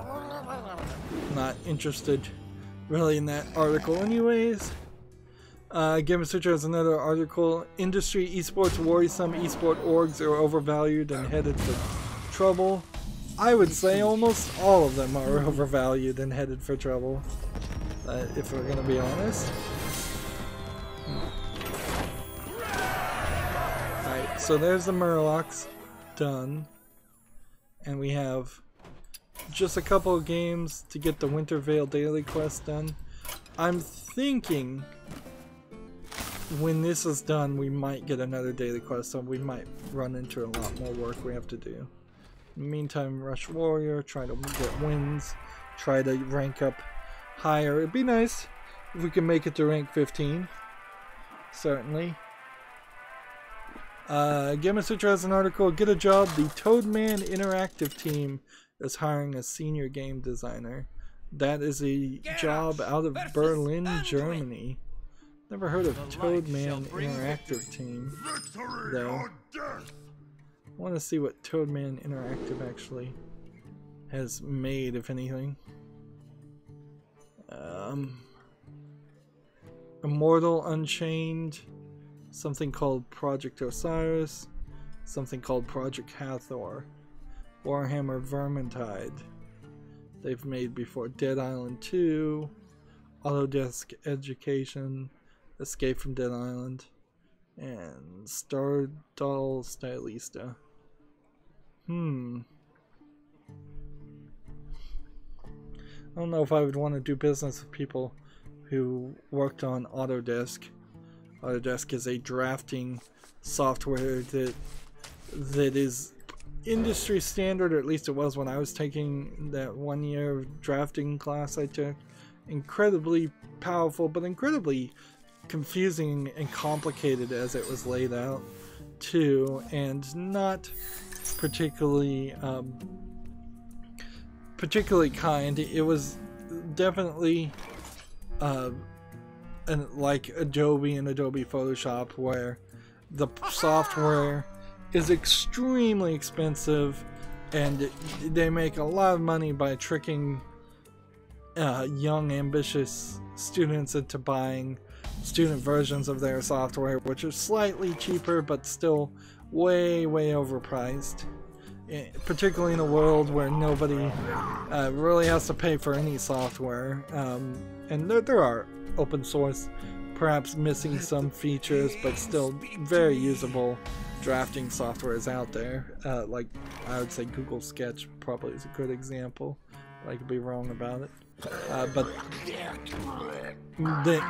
Not interested really in that article anyways. Gamasutra has another article. Industry esports worry some esport orgs are overvalued and headed for trouble. I would say almost all of them are overvalued and headed for trouble, if we're gonna be honest. So there's the Murlocs done, and we have just a couple of games to get the Winter Veil Daily Quest done. I'm thinking when this is done, we might get another daily quest, so we might run into a lot more work we have to do. In the meantime, rush warrior, try to get wins, try to rank up higher. It'd be nice if we can make it to rank 15. Certainly. Gamma Sutra has an article, get a job. The Toadman Interactive team is hiring a senior game designer. That is a job out of Berlin, Germany. Never heard of Toadman Interactive team, though. I want to see what Toadman Interactive actually has made, if anything. Immortal Unchained, something called Project Osiris, something called Project Hathor, Warhammer Vermintide. They've made before Dead Island 2, Autodesk Education, Escape from Dead Island, and Stardoll Stylista. I don't know if I would want to do business with people who worked on Autodesk. Autodesk is a drafting software that is industry standard, or at least it was when I was taking that 1 year of drafting class I took. Incredibly powerful, but incredibly confusing and complicated as it was laid out too, and not particularly kind. It was definitely like Adobe and Adobe Photoshop, where the software is extremely expensive and they make a lot of money by tricking young ambitious students into buying student versions of their software, which are slightly cheaper but still way overpriced, particularly in a world where nobody really has to pay for any software. And there are open source, perhaps missing some features, but still very usable drafting softwares out there. Like, I would say Google Sketch probably is a good example. I could be wrong about it. But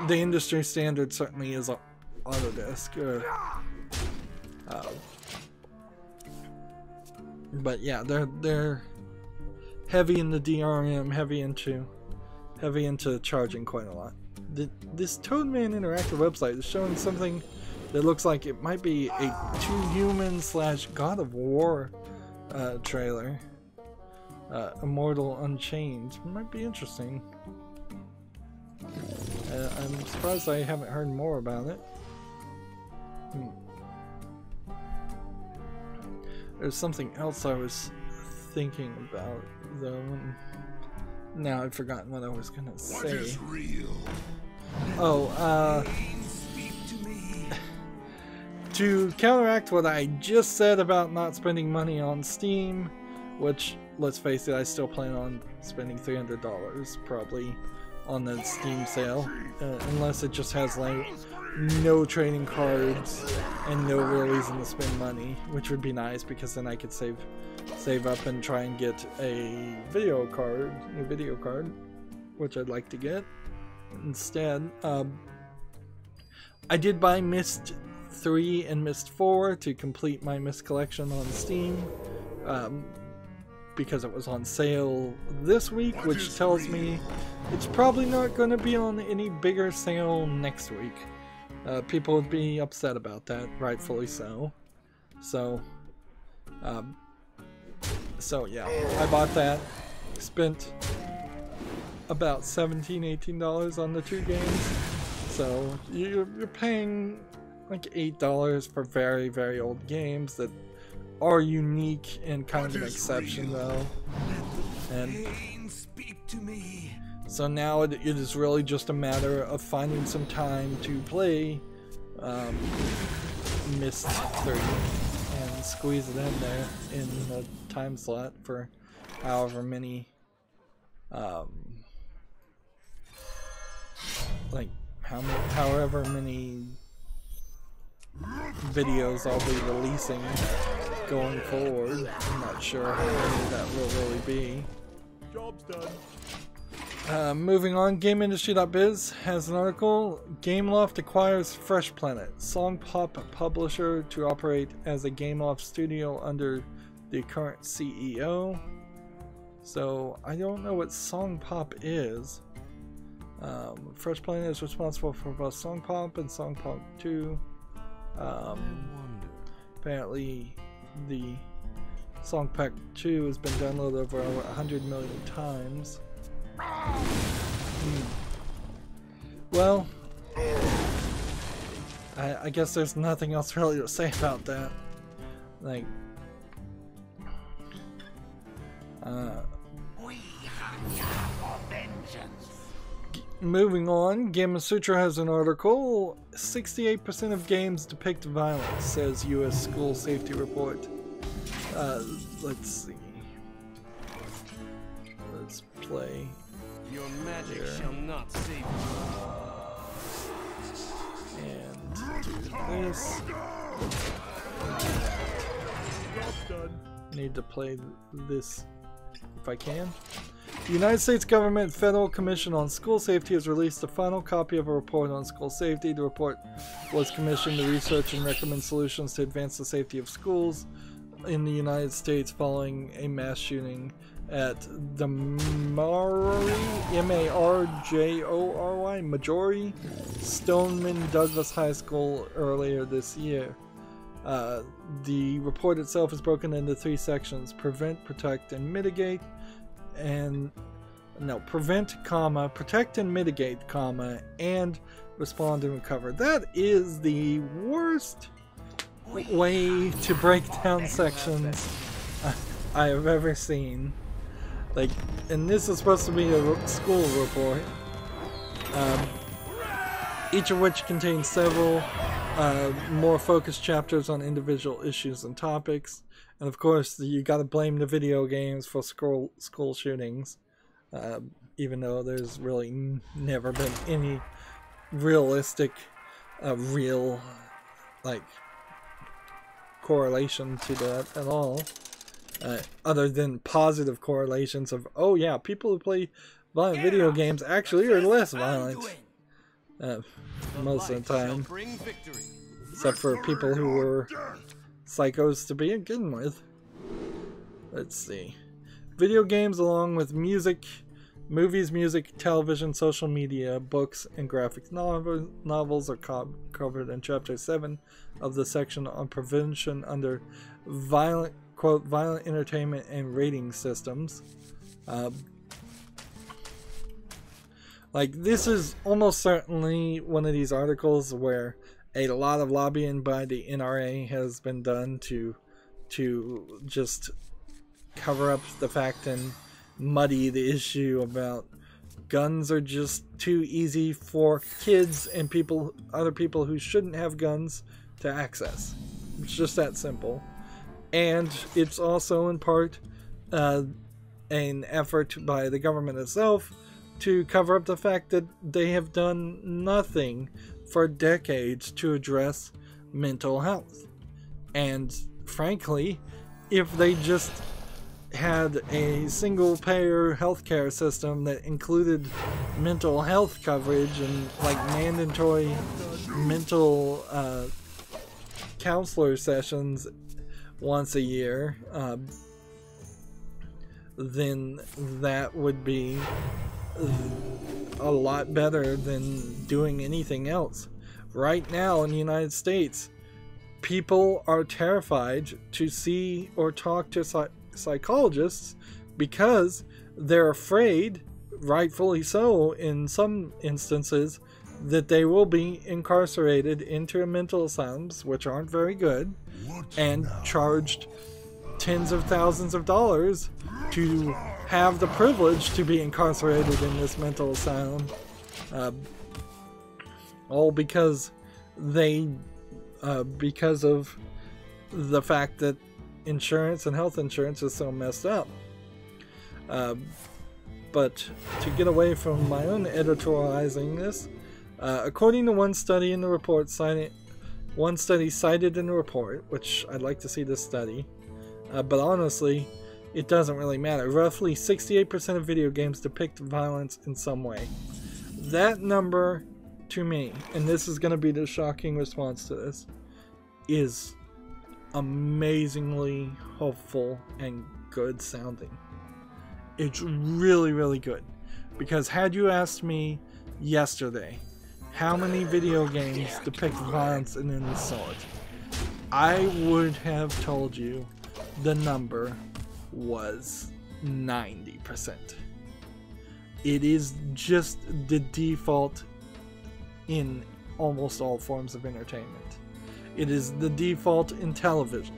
the industry standard certainly is Autodesk. But yeah, they're heavy in the DRM, heavy into charging quite a lot. This Toadman Interactive website is showing something that looks like it might be a Two Humans / God of War trailer. Immortal Unchained. It might be interesting. I'm surprised I haven't heard more about it. There's something else I was thinking about, though. Now I've forgotten what I was gonna say. Oh, to counteract what I just said about not spending money on Steam, which, let's face it, I still plan on spending $300 probably on the Steam sale, unless it just has like no trading cards and no real reason to spend money, which would be nice because then I could save up and try and get a new video card, which I'd like to get instead. I did buy Myst 3 and Myst 4 to complete my Myst collection on Steam, because it was on sale this week, which tells me it's probably not going to be on any bigger sale next week. People would be upset about that, rightfully so. So yeah, I bought that, spent about $17–18 on the 2 games. So you're paying like $8 for very old games that are unique and kind of an exception, though. And so now it is really just a matter of finding some time to play Myst 3 and squeeze it in there in the time slot for however many however many videos I'll be releasing going forward. I'm not sure how many that will really be. Job's done. Moving on, GameIndustry.biz has an article. Gameloft acquires Fresh Planet, Song Pop publisher, to operate as a Gameloft studio under the current CEO. So I don't know what Song Pop is. Fresh Planet is responsible for both Song Pop and Song Pop 2. Apparently the Song Pop 2 has been downloaded over 100 million times. Well, I guess there's nothing else really to say about that. Like, moving on, Gamasutra has an article. 68% of games depict violence, says U.S. school safety report. Let's see. Let's play. Your magic shall not save you. And do this. Need to play this if I can. The United States Government Federal Commission on School Safety has released a final copy of a report on school safety. The report was commissioned to research and recommend solutions to advance the safety of schools in the United States following a mass shooting at the Marjory Stoneman Douglas High School earlier this year. The report itself is broken into 3 sections: prevent, protect, and mitigate. Prevent, comma, protect and mitigate, comma, and respond and recover. That is the worst way to break down sections I have ever seen. Like, and this is supposed to be a school report, each of which contains several more focused chapters on individual issues and topics. And of course, you gotta blame the video games for school shootings, even though there's really never been any realistic, real, like, correlation to that at all. Other than positive correlations of, oh yeah, people who play violent video games actually are less violent. Most of the time. Except for people who were psychos to begin with. Let's see. Video games, along with music, movies, music, television, social media, books, and graphic novels are covered in Chapter 7 of the section on prevention under violent, quote, violent entertainment and rating systems. Like, this is almost certainly one of these articles where a lot of lobbying by the NRA has been done to just cover up the fact and muddy the issue about guns are just too easy for kids and other people who shouldn't have guns to access. It's just that simple. And it's also in part an effort by the government itself to cover up the fact that they have done nothing for decades to address mental health. And frankly, if they just had a single payer healthcare system that included mental health coverage and like mandatory mental counselor sessions once a year, then that would be a lot better than doing anything else. Right now in the United States, people are terrified to see or talk to psychologists because they're afraid, rightfully so in some instances, that they will be incarcerated into mental asylums, which aren't very good, and charged tens of thousands of dollars to have the privilege to be incarcerated in this mental asylum, all because of the fact that insurance and health insurance is so messed up. But to get away from my own editorializing this, according to one study in the report cited in the report, which I'd like to see this study, but honestly, it doesn't really matter. Roughly 68% of video games depict violence in some way. That number, to me, and this is going to be the shocking response to this, is amazingly hopeful and good sounding. It's really, really good. Because had you asked me yesterday how many video games depict violence in any sort, I would have told you the number was 90%. It is just the default in almost all forms of entertainment. It is the default in television.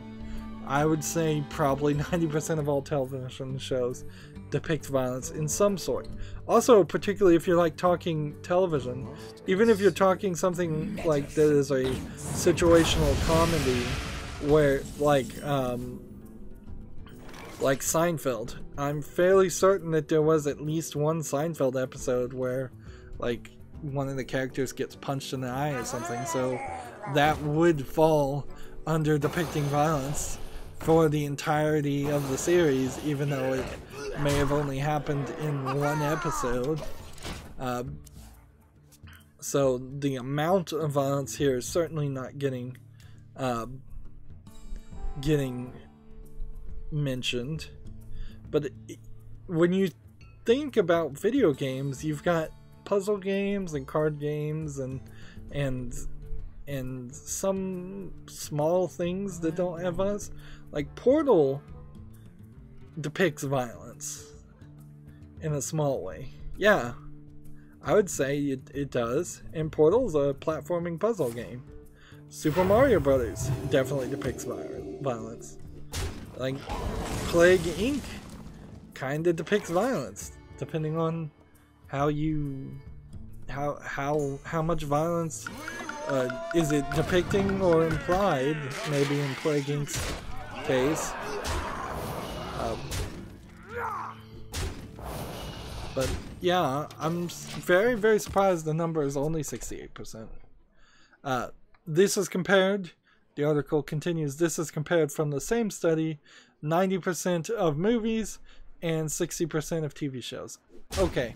I would say probably 90% of all television shows depict violence in some sort. Also, particularly if you're like talking television, even if you're talking something like that is a situational comedy, where like Seinfeld, I'm fairly certain that there was at least one Seinfeld episode where like one of the characters gets punched in the eye or something, so that would fall under depicting violence for the entirety of the series, even though it may have only happened in one episode. So the amount of violence here is certainly not getting mentioned. But when you think about video games, you've got puzzle games and card games and some small things that don't have violence. Like Portal depicts violence in a small way. Yeah, I would say it does. And Portal's a platforming puzzle game. Super Mario Brothers definitely depicts violence. Like Plague Inc. kinda depicts violence, depending on how much violence is it depicting or implied. Maybe in Plague Inc.'s case. But yeah, I'm very, very surprised the number is only 68%. This is compared, the article continues, this is compared from the same study, 90% of movies and 60% of TV shows. Okay,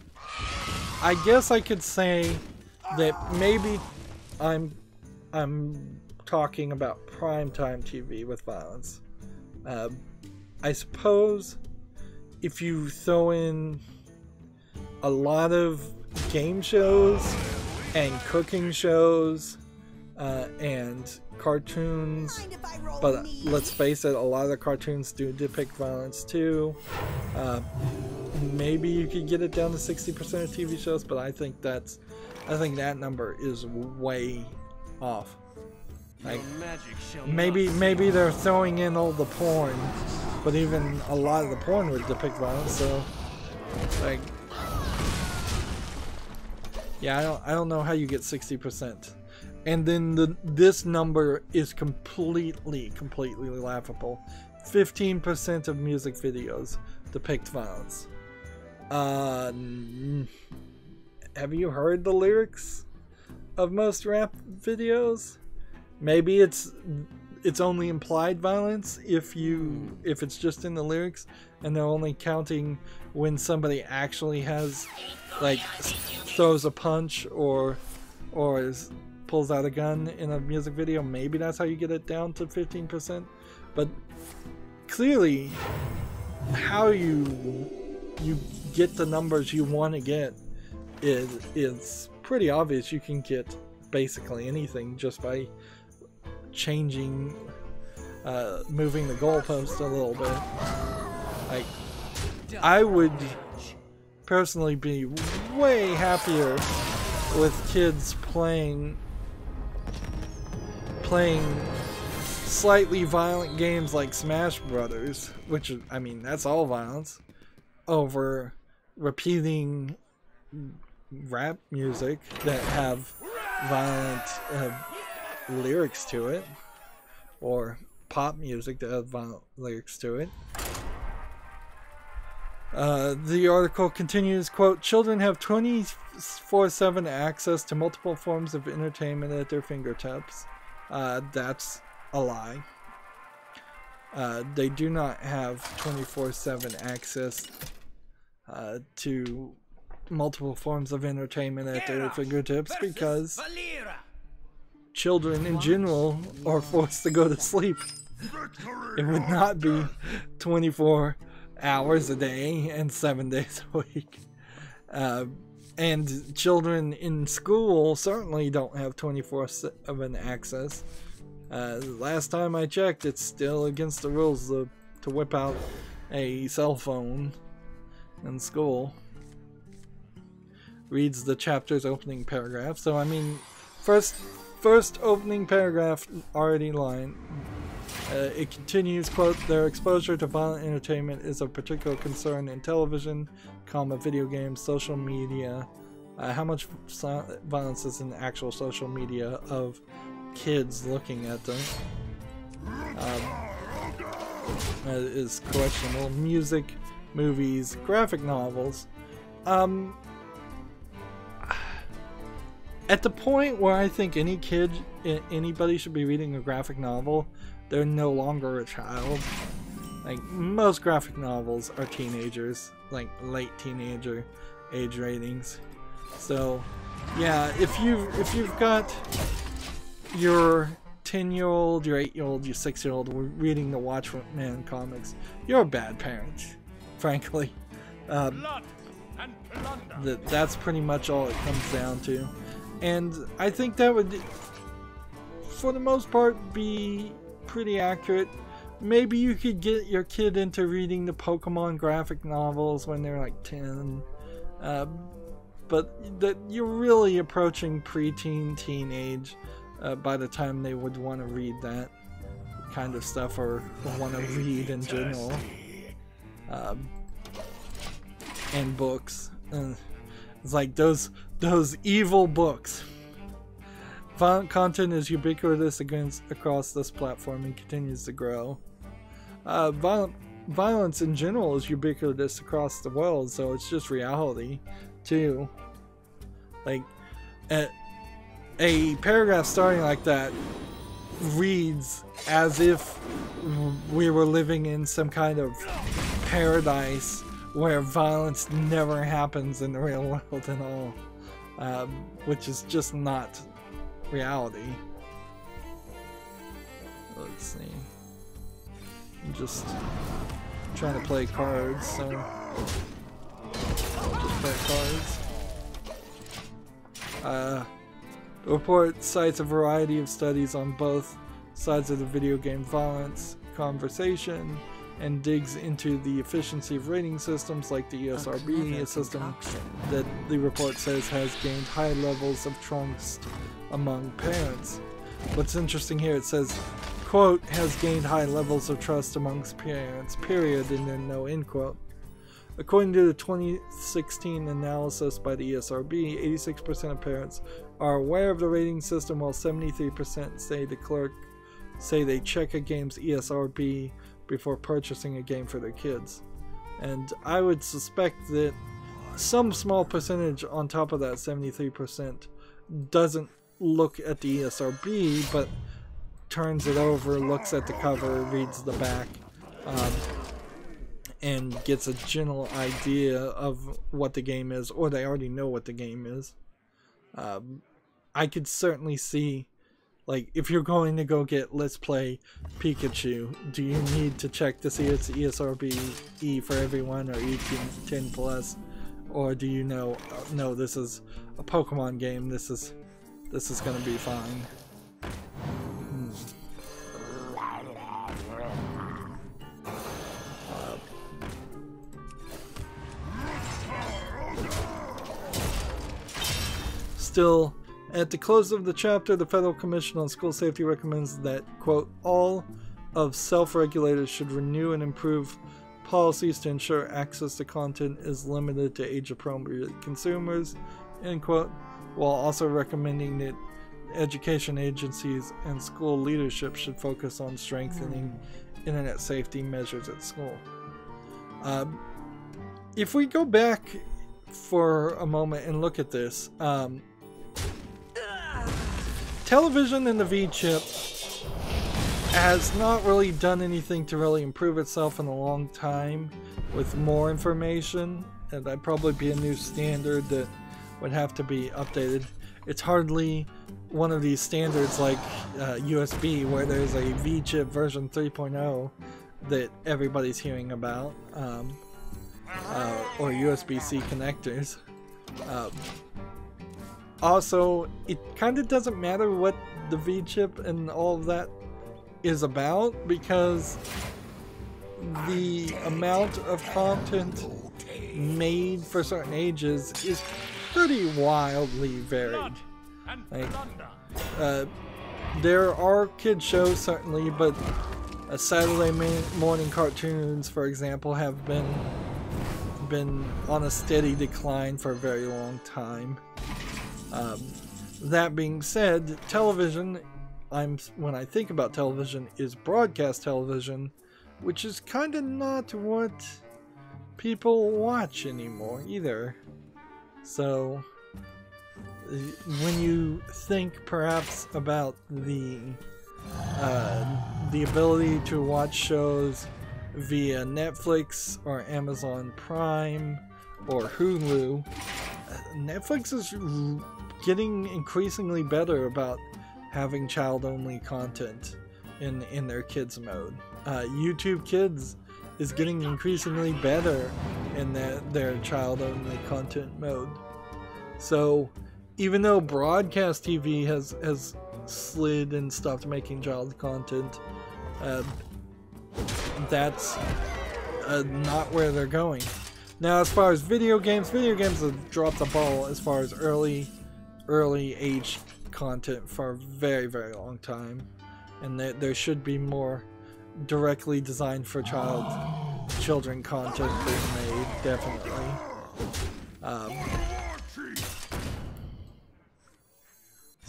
I guess I could say that maybe I'm talking about primetime TV with violence. I suppose if you throw in a lot of game shows and cooking shows and cartoons, but let's face it, a lot of the cartoons do depict violence too. Maybe you could get it down to 60% of TV shows, but I think that number is way off. Like maybe they're throwing in all the porn, but even a lot of the porn would depict violence. So like, yeah, I don't know how you get 60%. And then this number is completely laughable. 15% of music videos depict violence. Have you heard the lyrics of most rap videos? Maybe it's only implied violence if it's just in the lyrics, and they're only counting when somebody actually has, like, throws a punch or pulls out a gun in a music video. Maybe that's how you get it down to 15%. But clearly, how you get the numbers you want to get is pretty obvious. You can get basically anything just by changing, moving the goalpost a little bit. Like, I would personally be way happier with kids playing slightly violent games like Smash Brothers, which, I mean, that's all violence, over repeating rap music that have violent lyrics to it, or pop music that have violent lyrics to it. The article continues, quote, children have 24/7 access to multiple forms of entertainment at their fingertips. That's a lie. They do not have 24/7 access to multiple forms of entertainment at their fingertips because children in general are forced to go to sleep. It would not be 24 hours a day and 7 days a week. And children in school certainly don't have 24/7 access. Last time I checked, it's still against the rules to whip out a cell phone in school. Reads the chapter's opening paragraph. So I mean, first opening paragraph already line. It continues, quote, their exposure to violent entertainment is of particular concern in television, video games, social media. How much violence is in actual social media of kids looking at them is questionable. Music, movies, graphic novels. At the point where I think anybody should be reading a graphic novel, they're no longer a child. Like, most graphic novels are teenagers, like late teenager age ratings. So, yeah, if you've got your 10-year-old, your 8-year-old, your 6-year-old reading the Watchmen comics, you're a bad parent, frankly. That's pretty much all it comes down to. And I think that would, for the most part, be pretty accurate. Maybe you could get your kid into reading the Pokemon graphic novels when they're like 10. But you're really approaching preteen, teenage by the time they would want to read that kind of stuff or want to read in general. And books. It's like those evil books. Violent content is ubiquitous across this platform and continues to grow. Violence in general is ubiquitous across the world, so it's just reality too. Like, a paragraph starting like that reads as if we were living in some kind of paradise where violence never happens in the real world at all, which is just not reality. Let's see. I'm just trying to play cards, so I'll just play cards. The report cites a variety of studies on both sides of the video game violence conversation and digs into the efficiency of rating systems like the ESRB, a system that the report says has gained high levels of trust among parents. What's interesting here, it says, quote, has gained high levels of trust amongst parents, period, and then no end quote. According to the 2016 analysis by the ESRB, 86% of parents are aware of the rating system, while 73% say they check a game's ESRB before purchasing a game for their kids. And I would suspect that some small percentage on top of that 73% doesn't look at the ESRB, but turns it over, looks at the cover, reads the back, and gets a general idea of what the game is, or they already know what the game is. I could certainly see, like, if you're going to go get Let's Play Pikachu, do you need to check to see its ESRB E for everyone or E10 plus, or do you know, no, this is a Pokemon game, this is gonna be fine. Still, at the close of the chapter, the Federal Commission on School Safety recommends that, quote, all of self-regulators should renew and improve policies to ensure access to content is limited to age-appropriate consumers, end quote, while also recommending that education agencies and school leadership should focus on strengthening internet safety measures at school. If we go back for a moment and look at this, television and the V-chip has not really done anything to really improve itself in a long time with more information, and that'd probably be a new standard that would have to be updated. It's hardly one of these standards like USB, where there's a V-chip version 3.0 that everybody's hearing about, or USB-C connectors. Also, it kind of doesn't matter what the V-chip and all of that is about, because the amount of content made for certain ages is pretty wildly varied. Like, there are kid shows certainly, but Saturday morning cartoons, for example, have been on a steady decline for a very long time. That being said, television, when I think about television, is broadcast television, which is kind of not what people watch anymore either. So when you think perhaps about the ability to watch shows via Netflix or Amazon Prime or Hulu, Netflix is getting increasingly better about having child-only content in their kids mode. YouTube Kids is getting increasingly better in their child-only content mode. So even though broadcast TV has slid and stopped making child content, that's not where they're going. Now, as far as video games have dropped the ball as far as early age content for a very, very long time, and there should be more directly designed for children content being made, definitely. Let's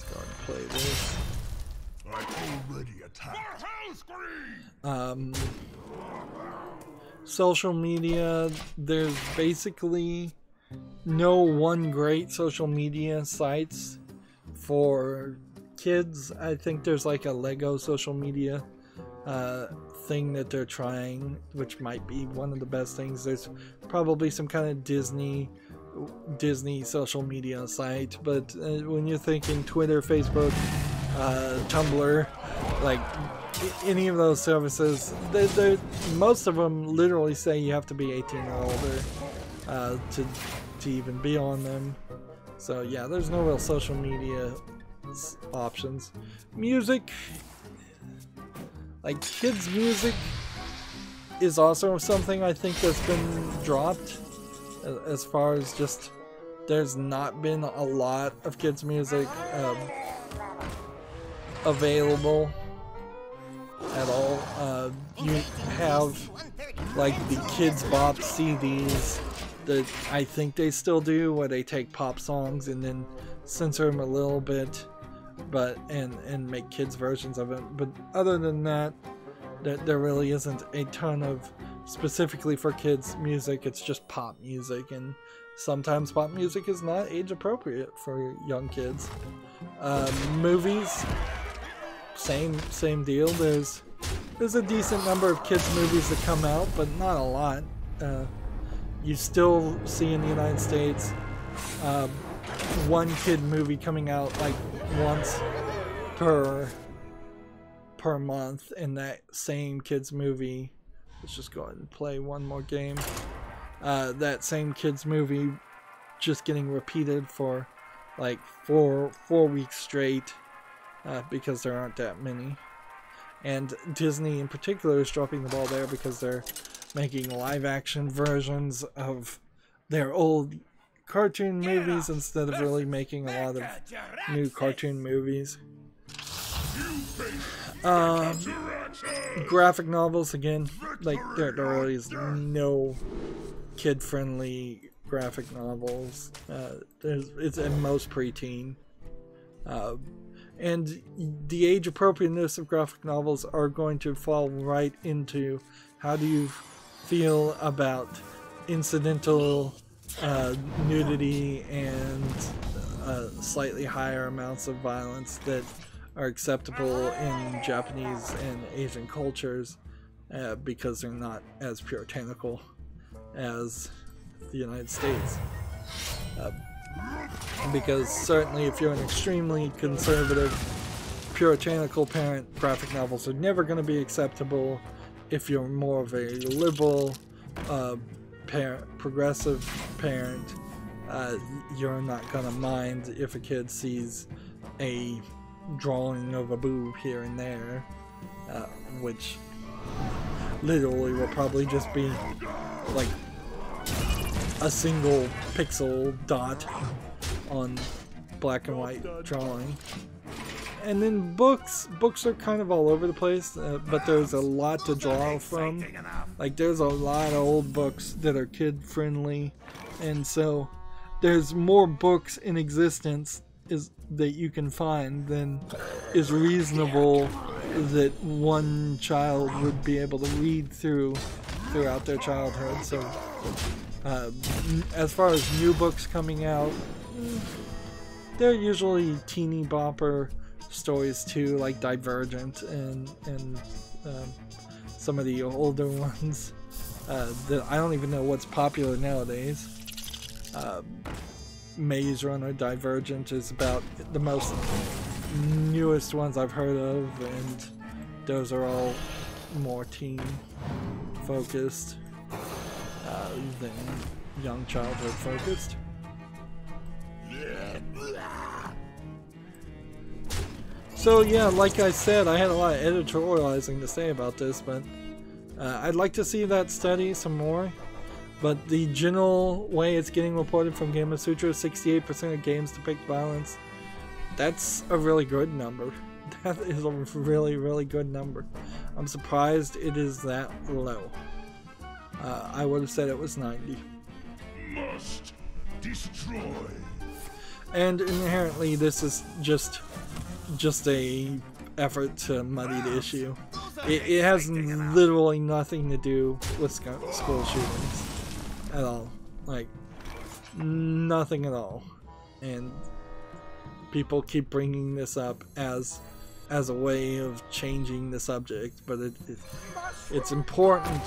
go and play this. Already attacked. Social media, there's basically no one great social media sites for kids. I think there's like a Lego social media thing that they're trying, which might be one of the best things. There's probably some kind of Disney social media site, but when you're thinking Twitter, Facebook, Tumblr, like any of those services, most of them literally say you have to be 18 or older to even be on them. So yeah, there's no real social media options. Music, like kids music, is also something I think that's been dropped, as far as just there's not been a lot of kids music available at all. You have like the Kids Bop CDs that I think they still do, where they take pop songs and then censor them a little bit, but and make kids versions of it. But other than that, there really isn't a ton of specifically for kids music. It's just pop music, and sometimes pop music is not age appropriate for young kids. Movies, same deal. There's a decent number of kids movies that come out, but not a lot. You still see in the United States one kid movie coming out like once per month, and that same kids movie, let's just go ahead and play one more game, that same kids movie just getting repeated for like four weeks straight, because there aren't that many. And Disney in particular is dropping the ball there, because they're making live action versions of their old cartoon movies instead of really making a lot of new cartoon movies. Graphic novels, again, like there really is no kid-friendly graphic novels. It's at most preteen. And the age appropriateness of graphic novels are going to fall right into how do you feel about incidental nudity and slightly higher amounts of violence that are acceptable in Japanese and Asian cultures because they're not as puritanical as the United States. Because certainly if you're an extremely conservative, puritanical parent, graphic novels are never going to be acceptable. If you're more of a liberal, progressive parent, you're not going to mind if a kid sees a drawing of a boob here and there, which literally will probably just be like a single pixel dot on black and white drawing. And then books are kind of all over the place, but there's a lot to draw from. Like there's a lot of old books that are kid friendly, and so there's more books in existence that you can find than is reasonable that one child would be able to read throughout their childhood. So as far as new books coming out, they're usually teeny bopper stories too, like Divergent and some of the older ones that I don't even know what's popular nowadays. Maze Runner, Divergent is about the most newest ones I've heard of, and those are all more teen focused than young childhood focused. So yeah, like I said, I had a lot of editorializing to say about this, but I'd like to see that study some more. But the general way it's getting reported from Game of Sutra, 68% of games depict violence. That's a really good number. That is a really, really good number. I'm surprised it is that low. I would have said it was 90. Must destroy. And inherently, this is just a effort to muddy the issue. It has literally nothing to do with school shootings at all. Like, nothing at all. And people keep bringing this up as a way of changing the subject, but it's important,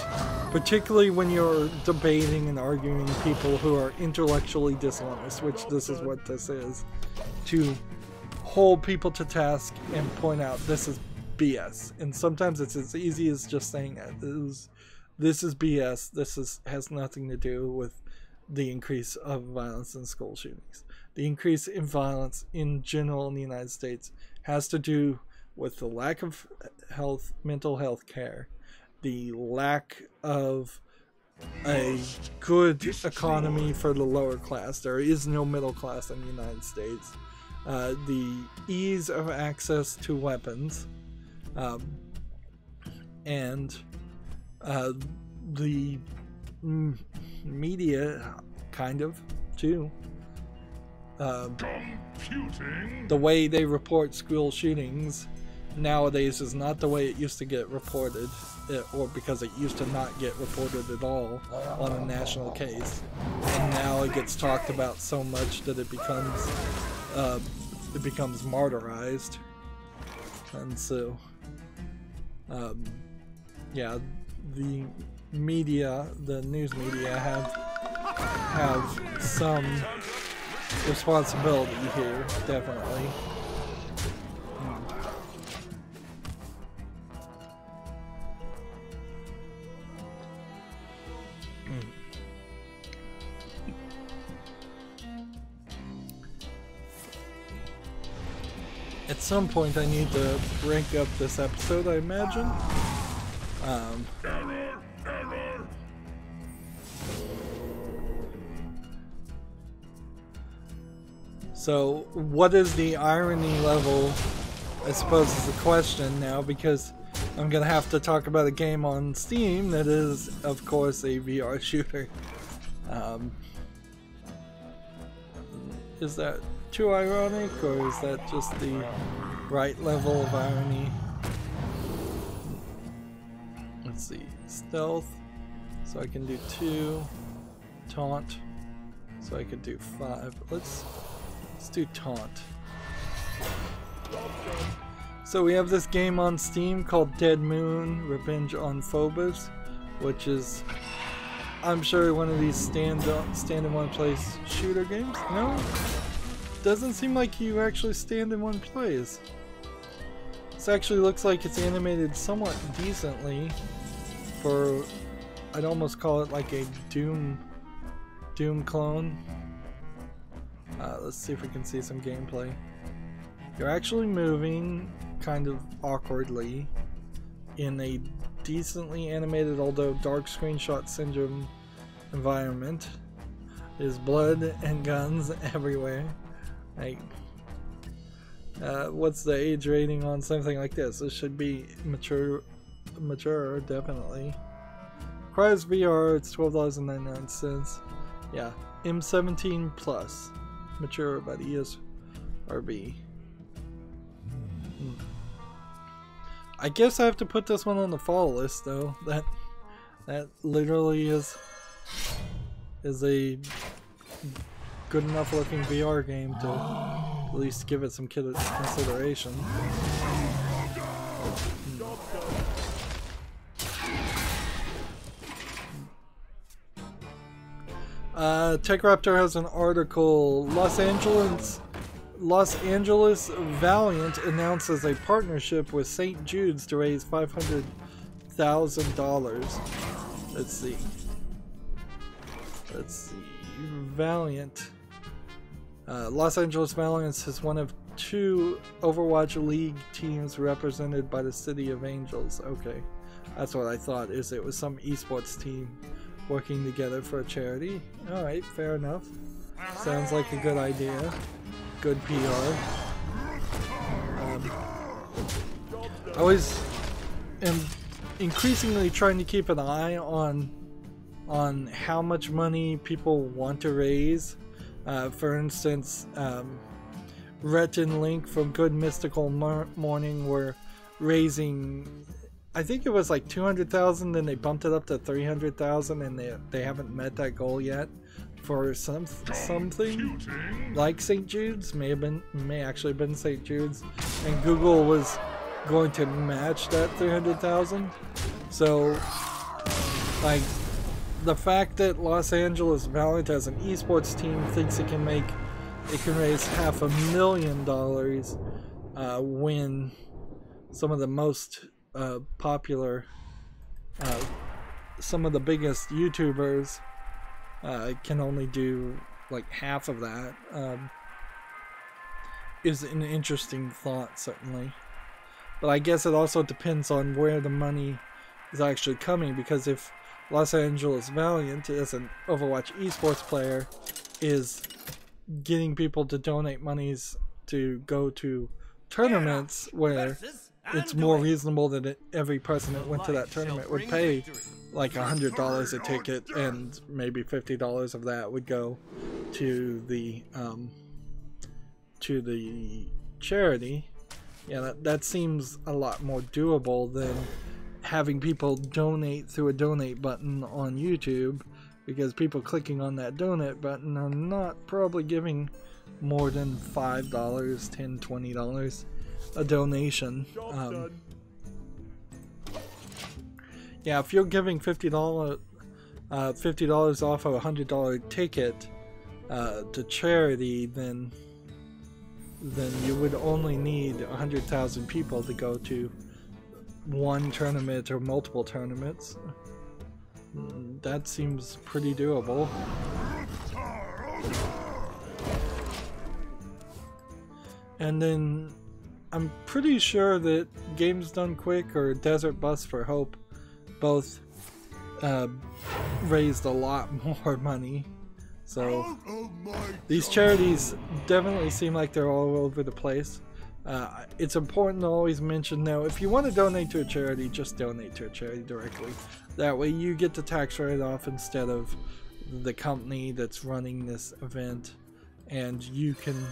particularly when you're debating and arguing people who are intellectually dishonest, which this is what this is, to hold people to task and point out this is BS. And sometimes it's as easy as just saying that this is BS. This has nothing to do with the increase of violence in school shootings. The increase in violence in general in the United States has to do with the lack of mental health care, the lack of a good economy for the lower class. There is no middle class in the United States. The ease of access to weapons, and the media, kind of, too. The way they report school shootings nowadays is not the way it used to get reported, or because it used to not get reported at all on a national case, and now it gets talked about so much that it becomes martyrized. And so yeah, the media, the news media have some responsibility here, definitely. At some point I need to break up this episode, I imagine. Error! So, what is the irony level, I suppose, is the question now, because I'm going to have to talk about a game on Steam that is, of course, a VR shooter. Is that too ironic, or is that just the right level of irony? Let's see, stealth, so I can do 2, taunt, so I could do 5. Let's do taunt. So we have this game on Steam called Dead Moon Revenge on Phobos, which is, I'm sure, one of these stand in one place shooter games. No, doesn't seem like you actually stand in one place. This actually looks like it's animated somewhat decently for, I'd almost call it like a Doom clone. Let's see if we can see some gameplay. You're actually moving kind of awkwardly in a decently animated, although dark screenshot syndrome environment. There's blood and guns everywhere. Like, what's the age rating on something like this? This should be mature, definitely. Requires VR, it's $12.99. Yeah, M17 plus. Mature, but ESRB. I guess I have to put this one on the fall list, though. That literally is a good enough looking VR game to at least give it some consideration. TechRaptor has an article. Los Angeles Valiant announces a partnership with St. Jude's to raise $500,000. Let's see. Valiant. Los Angeles Valiant is one of 2 Overwatch League teams represented by the City of Angels. Okay, that's what I thought. It was some esports team working together for a charity. Alright, fair enough. Sounds like a good idea. Good PR. I always am increasingly trying to keep an eye on how much money people want to raise. For instance, Rhett and Link from Good Mystical Morning were raising, I think it was like 200,000, then they bumped it up to 300,000, and they haven't met that goal yet for something like St. Jude's. May actually have been St. Jude's, and Google was going to match that 300,000. So, like, the fact that Los Angeles Valiant as an esports team thinks it can raise $500,000 when some of the most popular, some of the biggest YouTubers can only do like half of that, is an interesting thought, certainly. But I guess it also depends on where the money is actually coming, because if Los Angeles Valiant, as an Overwatch esports player, is getting people to donate monies to go to tournaments where it's more reasonable that every person that went to that tournament would pay like $100 a ticket, and maybe $50 of that would go to the charity. Yeah, that seems a lot more doable than having people donate through a donate button on YouTube, because people clicking on that donate button are not probably giving more than $5, $10, $20 a donation. Yeah, if you're giving $50 off of a $100 ticket to charity, then you would only need 100,000 people to go to one tournament or multiple tournaments. That seems pretty doable. And then I'm pretty sure that Games Done Quick or Desert Bus for Hope both raised a lot more money. So these charities definitely seem like they're all over the place. It's important to always mention, though, if you want to donate to a charity, just donate to a charity directly. That way you get the tax write-off instead of the company that's running this event, and you can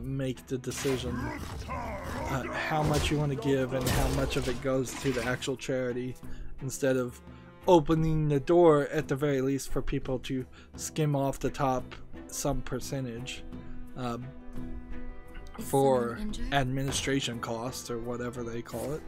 make the decision how much you want to give and how much of it goes to the actual charity, instead of opening the door at the very least for people to skim off the top some percentage. for administration costs or whatever they call it.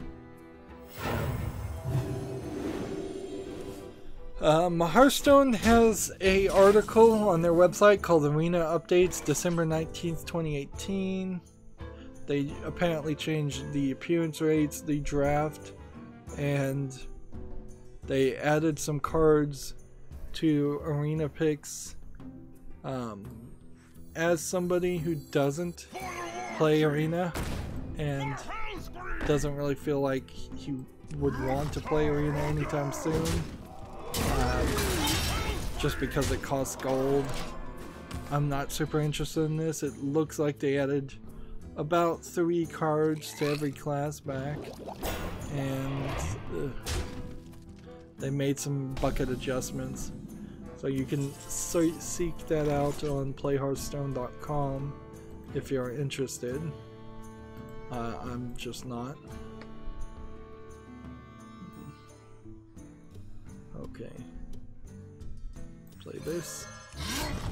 Hearthstone has a article on their website called Arena Updates December 19th, 2018. They apparently changed the appearance rates, the draft, and they added some cards to arena picks. As somebody who doesn't play arena and doesn't really feel like he would want to play arena anytime soon, just because it costs gold, I'm not super interested in this. It looks like they added about 3 cards to every class back, and they made some bucket adjustments. So you can seek that out on playhearthstone.com if you're interested. I'm just not. Okay. Play this.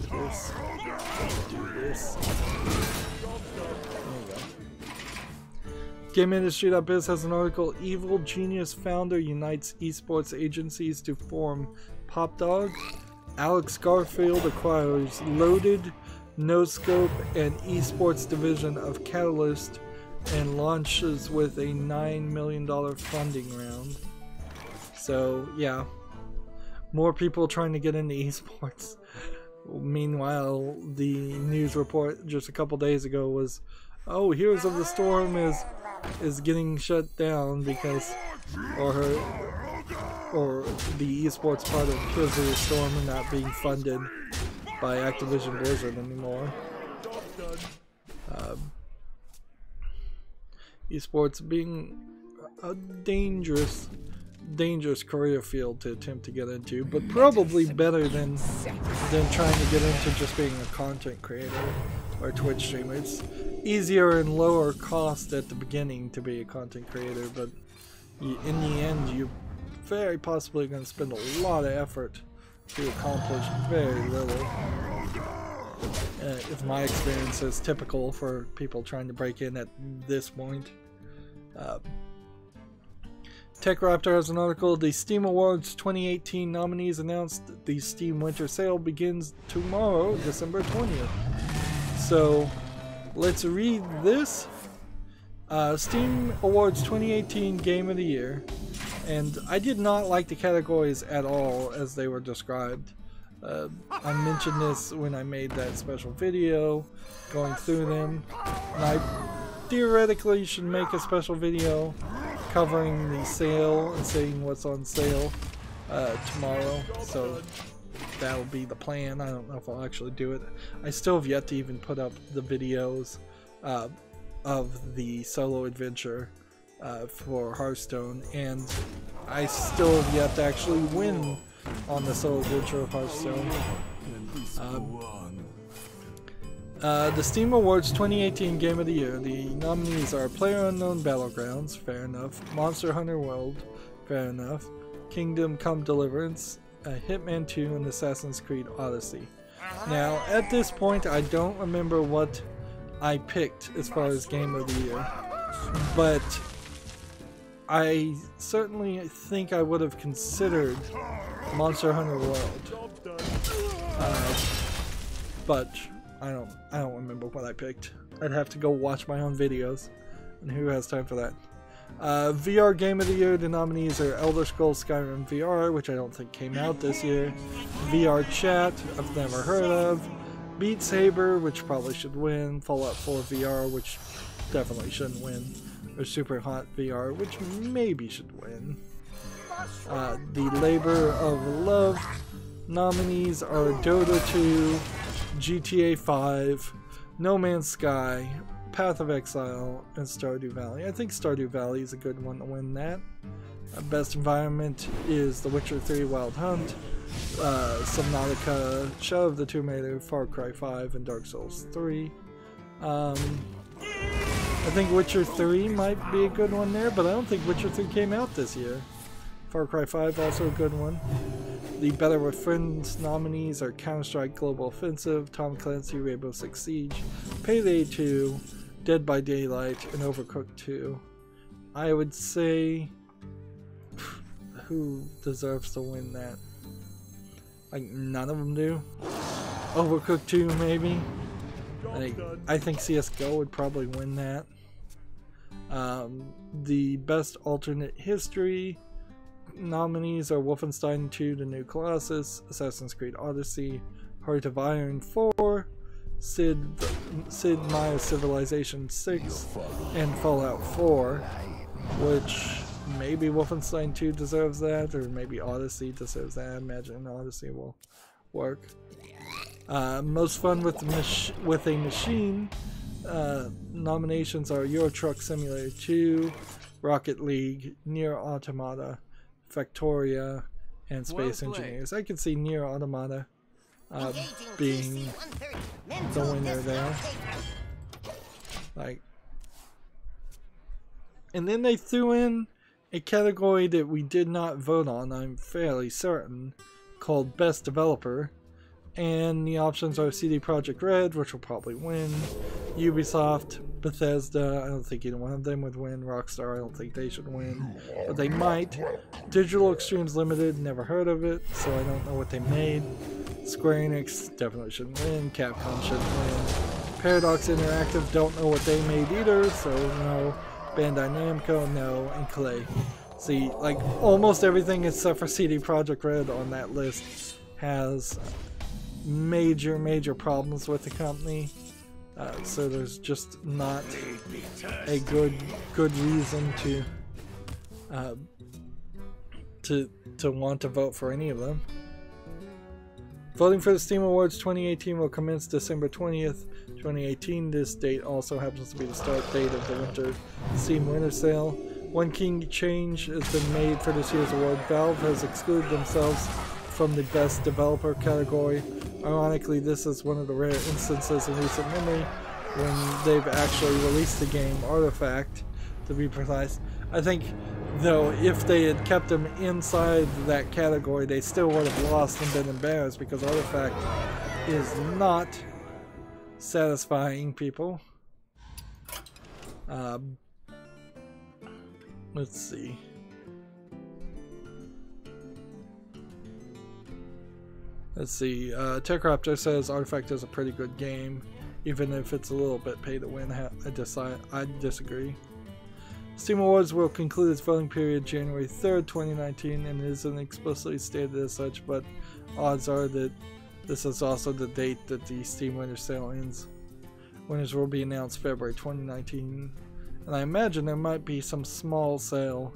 Do this. Do this. There we go. GameIndustry.biz has an article, Evil Genius Founder Unites Esports Agencies to Form PopDog. Alex Garfield acquires Loaded, No-Scope, and esports division of Catalyst and launches with a $9 million funding round. So, yeah. More people trying to get into esports. Meanwhile, the news report just a couple days ago was, oh, Heroes of the Storm is getting shut down because, or the esports part of Heroes of the Storm are not being funded by Activision Blizzard anymore. Esports being a dangerous career field to attempt to get into, but probably better than trying to get into just being a content creator or Twitch streamer. It's easier and lower cost at the beginning to be a content creator, but in the end you're very possibly going to spend a lot of effort to accomplish very little. If my experience is typical for people trying to break in at this point. TechRaptor has an article, the Steam Awards 2018 nominees announced. The Steam Winter Sale begins tomorrow, December 20th. So, let's read this. Steam Awards 2018 Game of the Year. And I did not like the categories at all as they were described. I mentioned this when I made that special video going through them. And I theoretically should make a special video covering the sale and saying what's on sale tomorrow. So that'll be the plan. I don't know if I'll actually do it. I still have yet to even put up the videos of the solo adventure for Hearthstone, and I still have yet to actually win on the solo adventure of Hearthstone. The Steam Awards 2018 Game of the Year. The nominees are PlayerUnknown Battlegrounds, fair enough. Monster Hunter World, fair enough. Kingdom Come Deliverance, Hitman 2, and Assassin's Creed Odyssey. Now, at this point, I don't remember what I picked as far as Game of the Year, but I certainly think I would have considered Monster Hunter World, but I don't remember what I picked. I'd have to go watch my own videos, and who has time for that? VR Game of the Year, the nominees are Elder Scrolls Skyrim VR, which I don't think came out this year. VR Chat, I've never heard of. Beat Saber, which probably should win. Fallout 4 VR, which definitely shouldn't win. Or Super Hot VR, which maybe should win. The Labor of Love nominees are Dota 2, GTA 5, No Man's Sky, Path of Exile, and Stardew Valley. I think Stardew Valley is a good one to win that. Best environment is The Witcher 3 Wild Hunt, Subnautica, Shadow of the Tomb Raider, Far Cry 5, and Dark Souls 3. I think Witcher 3 might be a good one there, but I don't think Witcher 3 came out this year. Far Cry 5 also a good one. The Better With Friends nominees are Counter-Strike Global Offensive, Tom Clancy Rainbow Six Siege, Payday 2, Dead by Daylight, and Overcooked 2. I would say, who deserves to win that? Like, none of them do. Overcooked 2, maybe. I think CSGO would probably win that. The best alternate history nominees are Wolfenstein 2: The New Colossus, Assassin's Creed Odyssey, Heart of Iron 4, Sid Meier's Civilization 6, and Fallout 4, which maybe Wolfenstein 2 deserves that, or maybe Odyssey deserves that. I imagine Odyssey will work. Most fun with a machine nominations are Euro Truck Simulator 2, Rocket League, Nier Automata, Factoria, and Space Engineers. I could see Nier Automata being the winner there. Like, and then they threw in a category that we did not vote on, I'm fairly certain, called Best Developer. And the options are CD Projekt Red, which will probably win, Ubisoft, Bethesda, I don't think either one of them would win, Rockstar, I don't think they should win, but they might, Digital Extremes Limited, never heard of it, so I don't know what they made, Square Enix definitely shouldn't win, Capcom shouldn't win, Paradox Interactive, don't know what they made either, so no, Bandai Namco, no, and Clay. See, like, almost everything except for CD Projekt Red on that list has major problems with the company, so there's just not a good reason to want to vote for any of them. Voting for the Steam Awards 2018 will commence December 20th, 2018. This date also happens to be the start date of the winter Steam Winter Sale. One key change has been made for this year's award. Valve has excluded themselves from the Best Developer category. Ironically, this is one of the rare instances in recent memory when they've actually released the game, Artifact, to be precise. I think, though, if they had kept them inside that category, they still would have lost and been embarrassed, because Artifact is not satisfying people. Let's see. TechRaptor says Artifact is a pretty good game, even if it's a little bit pay to win. I disagree. Steam Awards will conclude its voting period January 3rd, 2019, and it isn't explicitly stated as such, but odds are that this is also the date that the Steam Winter Sale ends. Winners will be announced February 2019, and I imagine there might be some small sale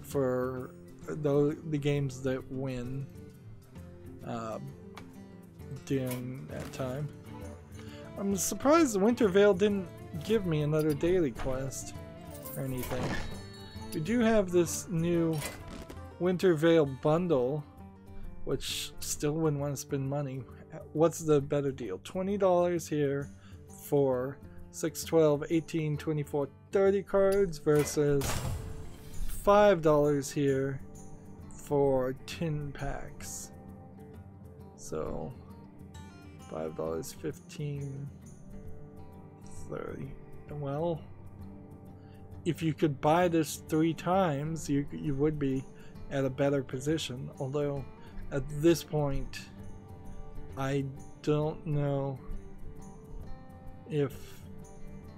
for the games that win during that time. I'm surprised the Winter Veil didn't give me another daily quest or anything. We do have this new Winter Veil bundle, which still wouldn't want to spend money. What's the better deal? $20 here for 6, 12, 18, 24, 30 cards versus $5 here for 10 packs. So $5, 15, 30. Well, if you could buy this 3 times, you would be at a better position. Although at this point, I don't know if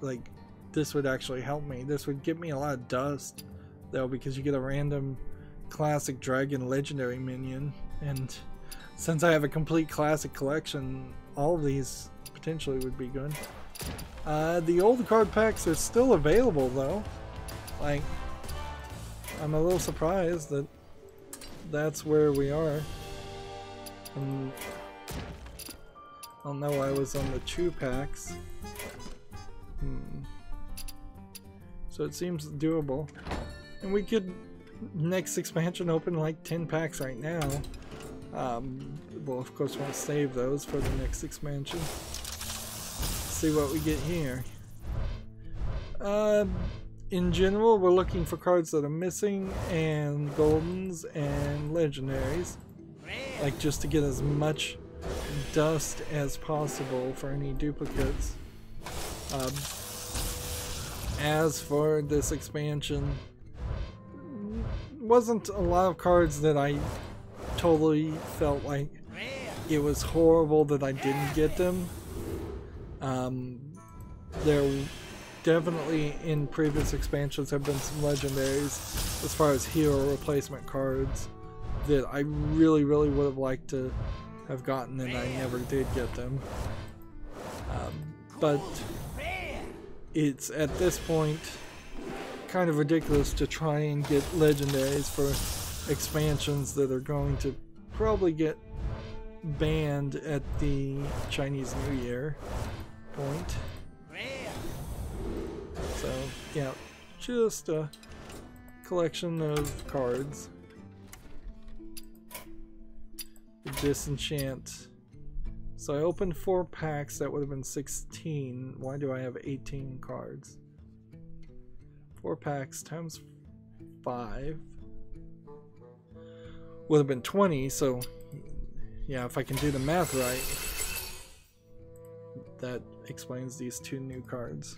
like this would actually help me. This would give me a lot of dust though, because you get a random classic dragon legendary minion, and since I have a complete classic collection, all of these potentially would be good. The old card packs are still available though. Like, I'm a little surprised that that's where we are. I'll know I was on the 2 packs. So it seems doable. And we could, next expansion, open like 10 packs right now. We'll of course want to save those for the next expansion. See what we get here. In general, we're looking for cards that are missing, and goldens and legendaries, like just to get as much dust as possible for any duplicates. as for this expansion, wasn't a lot of cards that I totally felt like it was horrible that I didn't get them. There definitely in previous expansions have been some legendaries as far as hero replacement cards that I really would have liked to have gotten, and I never did get them. But it's at this point kind of ridiculous to try and get legendaries for expansions that are going to probably get banned at the Chinese New Year point. So yeah, just a collection of cards. The Disenchant. So I opened 4 packs, that would have been 16. Why do I have 18 cards? 4 packs times 5 would have been 20, so yeah, if I can do the math right, that explains these 2 new cards.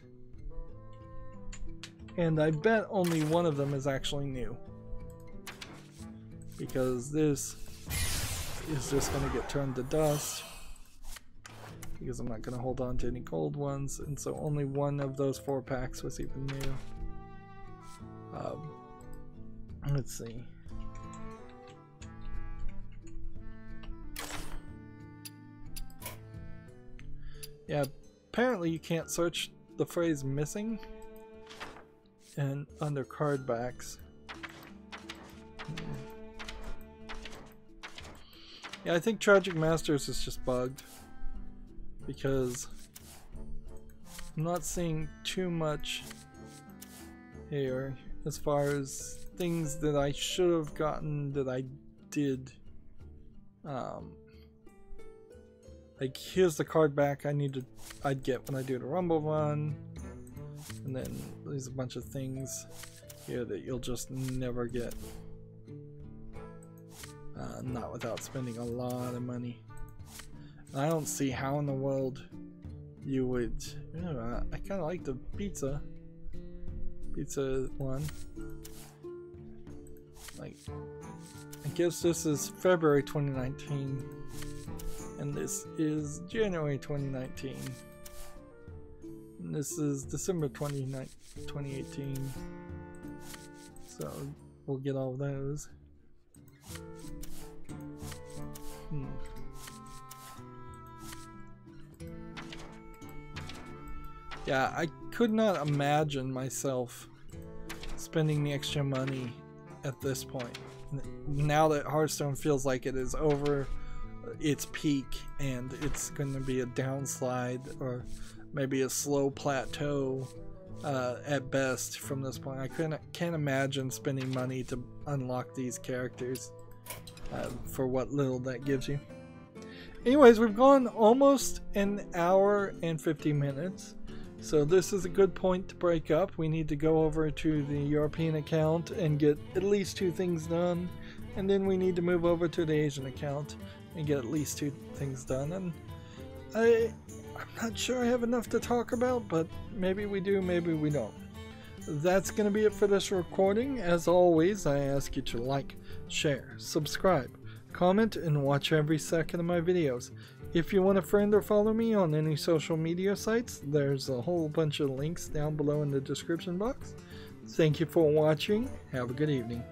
And I bet only one of them is actually new, because this is just going to get turned to dust, because I'm not going to hold on to any gold ones, and so only one of those 4 packs was even new. Let's see. Yeah, apparently you can't search the phrase missing and under card backs. Yeah, I think Tragic Masters is just bugged, because I'm not seeing too much here as far as things that I should have gotten that I did. Like, here's the card back I'd get when I do the Rumble run, and then there's a bunch of things here that you'll just never get, not without spending a lot of money. And I don't see how in the world you would. I kind of like the pizza one. Like, I guess this is February 2019. And this is January 2019. And this is December 2018. So we'll get all those. Yeah, I could not imagine myself spending the extra money at this point. Now that Hearthstone feels like it is over its peak and it's going to be a downslide or maybe a slow plateau at best from this point. I can't imagine spending money to unlock these characters for what little that gives you. Anyways, we've gone almost an hour and 50 minutes. So this is a good point to break up. We need to go over to the European account and get at least 2 things done. And then we need to move over to the Asian account and get at least 2 things done. And I'm not sure I have enough to talk about, but maybe we do, maybe we don't. That's going to be it for this recording. As always, I ask you to like, share, subscribe, comment, and watch every second of my videos. If you want to friend or follow me on any social media sites, there's a whole bunch of links down below in the description box. Thank you for watching. Have a good evening.